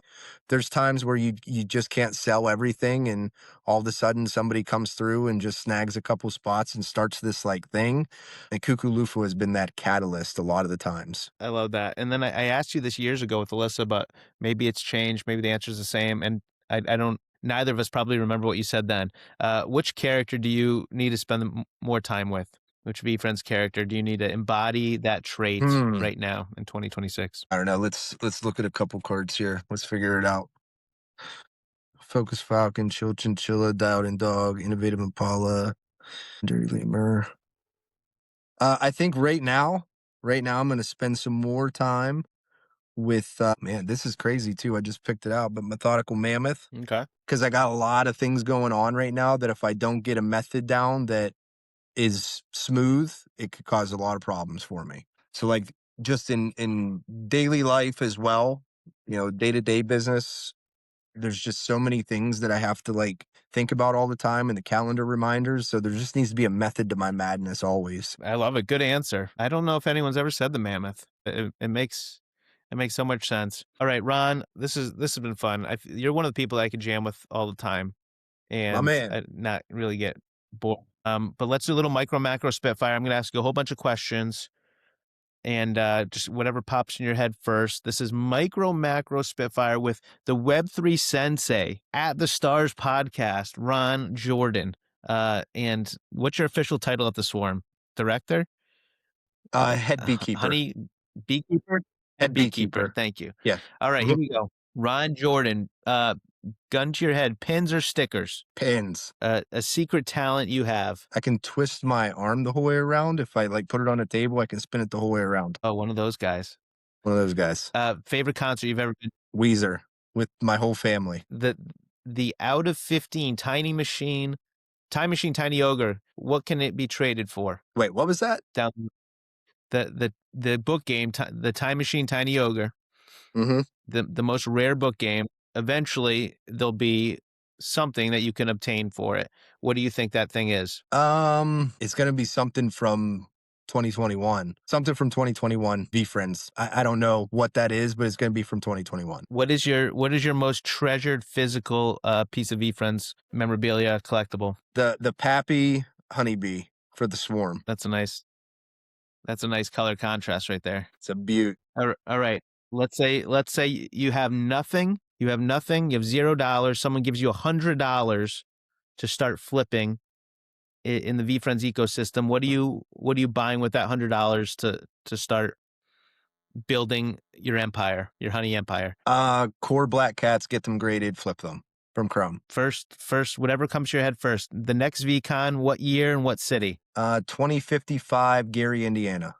There's times where you just can't sell everything, and all of a sudden somebody comes through and just snags a couple spots and starts this like thing. And Cuckoo Lufu has been that catalyst a lot of the times. I love that. And then I asked you this years ago with Alyssa, but maybe it's changed. Maybe the answer is the same. And I don't, neither of us probably remember what you said then. Which character do you need to spend more time with? Which VeeFriends character do you need to embody that trait Hmm. right now in 2026? I don't know. Let's look at a couple cards here. Let's figure it out. Focus Falcon, Chill Chinchilla, Dialed In Dog, Innovative Impala, Dirty Lemur. I think right now, I'm going to spend some more time with, man, this is crazy too. I just picked it out, but Methodical Mammoth, Okay. because I got a lot of things going on right now that if I don't get a method down that is smooth, it could cause a lot of problems for me. So, like, just in daily life as well, day to day business, there's just so many things that I have to like think about all the time and the calendar reminders. So there just needs to be a method to my madness always. I love it. Good answer. I don't know if anyone's ever said the mammoth. It makes so much sense. All right, Ron, this has been fun. You're one of the people I could jam with all the time My and man. not really get bored. But let's do a little micro macro spitfire. I'm going to ask you a whole bunch of questions and just whatever pops in your head first. This is micro macro spitfire with the Web3 sensei at the Stars podcast, Ron Jordan. And what's your official title at the Swarm? Director? Head beekeeper. Honey beekeeper? Head Head beekeeper. beekeeper. Thank you. Yeah. All right, here Mhm. we go. Ron Jordan, gun to your head, pins or stickers? Pins. A secret talent you have. I can twist my arm the whole way around. If I like put it on a table, I can spin it the whole way around. Oh, one of those guys. One of those guys. Favorite concert you've ever been? Weezer with my whole family. The out of 15 Tiny Machine, Time Machine, Tiny Ogre. What can it be traded for? Wait, what was that? Down the book game, the Time Machine, Tiny Ogre, Mm-hmm. the most rare book game. Eventually, there'll be something that you can obtain for it. What do you think that thing is? It's gonna be something from 2021. Something from 2021. VeeFriends. I don't know what that is, but it's gonna be from 2021. What is your most treasured physical piece of VeeFriends memorabilia collectible? The Pappy honeybee for the swarm. That's a nice color contrast right there. It's a beaut. All right. Let's say you have nothing. You have nothing. You have $0. Someone gives you $100 to start flipping in the VeeFriends ecosystem. What are you buying with that $100 to start building your empire, your honey empire? Core black cats, get them graded, flip them from Chrome. First, whatever comes to your head first. The next VeeCon, what year and what city? 2055 Gary, Indiana.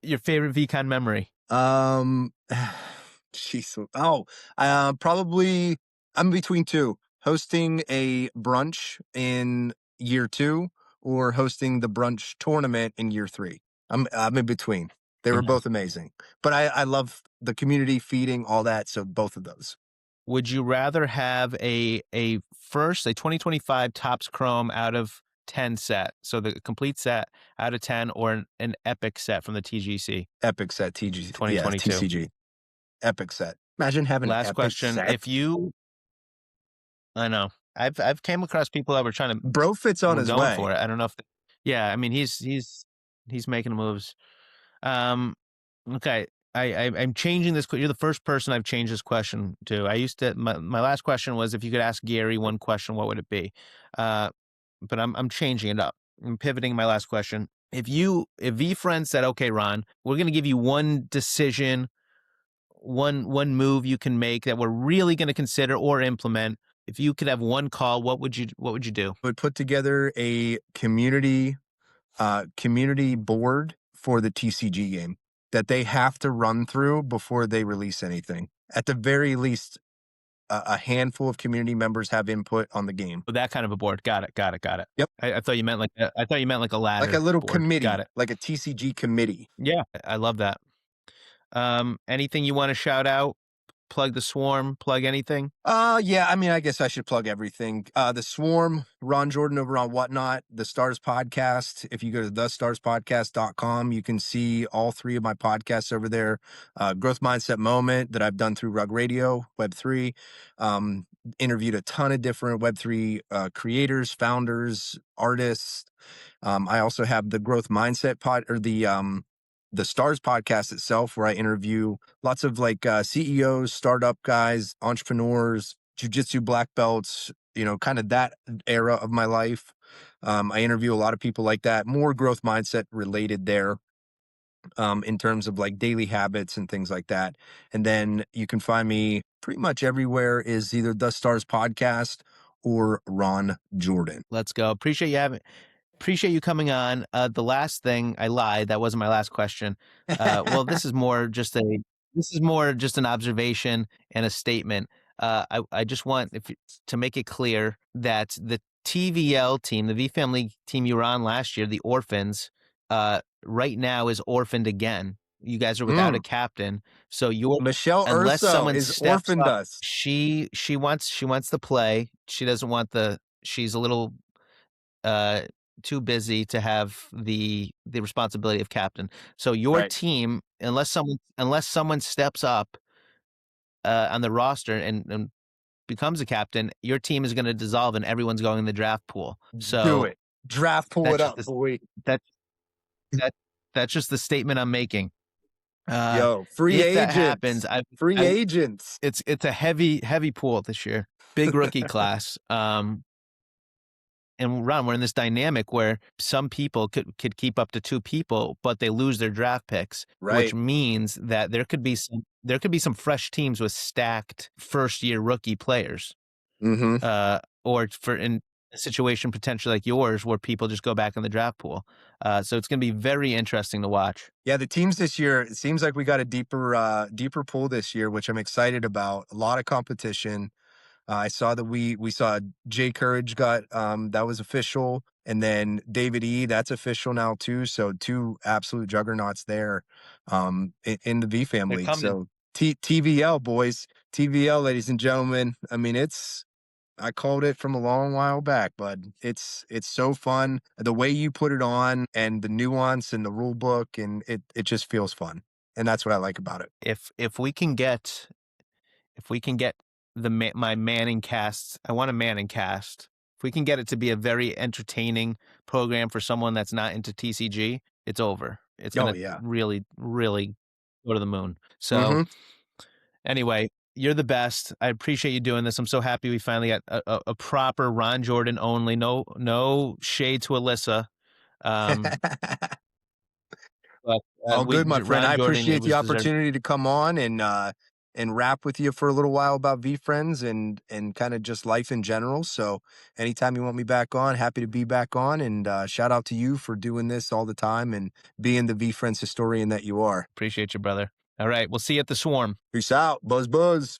Your favorite VeeCon memory? Um, jeez. Probably I'm between two: hosting a brunch in year two or hosting the brunch tournament in year three. I'm in between. They were Yeah. both amazing, but I love the community feeding all that. So both of those. Would you rather have a 2025 Topps Chrome out of 10 set, so the complete set out of 10, or an epic set from the TGC Epic set TG, yeah, 2022? TCG. Epic set. Imagine having an Last epic question. set. If you I know. I've came across people that Bro fits on were his going for way. it. I don't know if yeah, I mean, he's making moves. Um, okay. I'm changing this. You're the first person I've changed this question to. I used to my last question was, if you could ask Gary one question, what would it be? Uh, but I'm changing it up. I'm pivoting my last question. If VeeFriends said, okay, Ron, we're going to give you one decision, one move you can make that we're really going to consider or implement. If you could have one call, what would you do? Would put together a community board for the TCG game that they have to run through before they release anything. At the very least, a handful of community members have input on the game. Oh, that kind of a board. Got it. Got it. Got it. Yep. I thought you meant like a Like a ladder little board. Got committee, it. like a TCG committee. Yeah, I love that. Anything you want to shout out? Plug the swarm. Plug anything. Yeah, I mean, I guess I should plug everything. The Swarm, Ron Jordan over on Whatnot, the Stars Podcast. If you go to thestarspodcast.com, you can see all three of my podcasts over there. Growth Mindset Moment that I've done through Rug Radio, Web3. Um, Interviewed a ton of different Web3 creators, founders, artists. I also have the Growth Mindset pod or the Stars podcast itself, where I interview lots of like CEOs, startup guys, entrepreneurs, jujitsu black belts, kind of that era of my life. I interview a lot of people like that, more growth mindset related there, in terms of like daily habits and things like that. And then you can find me pretty much everywhere is either the Stars podcast or Ron Jordan. Let's go. Appreciate you coming on. The last thing, I lied. That wasn't my last question. Well, this is more just an observation and a statement. I just want to make it clear that the TVL team, the V Family team you were on last year, the Orphans, right now is orphaned again. You guys are without a Mm. captain, so you're Michelle unless Urso someone is steps orphaned up. us. She wants to play. She doesn't want the. She's a little uh too busy to have the responsibility of captain. So your Right. team, unless someone steps up on the roster and becomes a captain, your team is going to dissolve and everyone's going in the draft pool. Do So it. Draft pull it that's just up, the, boy. that that that's just the statement I'm making. Uh, Yo, free if that happens, agents. Free agents. it's a heavy pool this year. Big rookie class. And Ron, we're in this dynamic where some people could keep up to two people, but they lose their draft picks, which Right. means that there could be some fresh teams with stacked first year rookie players, Mm-hmm. or for in a situation potentially like yours where people just go back in the draft pool. So it's going to be very interesting to watch. Yeah, the teams this year, it seems like we got a deeper pool this year, which I'm excited about. A lot of competition. I saw that we saw Jay Courage got that was official, and then David E, that's official now too. So two absolute juggernauts there, in the V They're family. coming. So TVL boys, TVL ladies and gentlemen. I mean, I called it from a long while back, bud. It's so fun. The way you put it on and the nuance and the rule book, and it just feels fun. And that's what I like about it. If we can get my Manning cast, I want a Manning cast. If we can get it to be a very entertaining program for someone that's not into TCG, it's over. It's Oh gonna yeah. really, really go to the moon. So Hmm. anyway, you're the best. I appreciate you doing this. I'm so happy we finally got a proper Ron Jordan only. No shade to Alyssa. Um, but All good, my friend. I Ron Jordan, it appreciate the was deserved. opportunity to come on and rap with you for a little while about VeeFriends and kind of just life in general. So anytime you want me back on, happy to be back on. And shout out to you for doing this all the time and being the VeeFriends historian that you are. Appreciate you, brother. All right. We'll see you at the Swarm. Peace out. Buzz, buzz.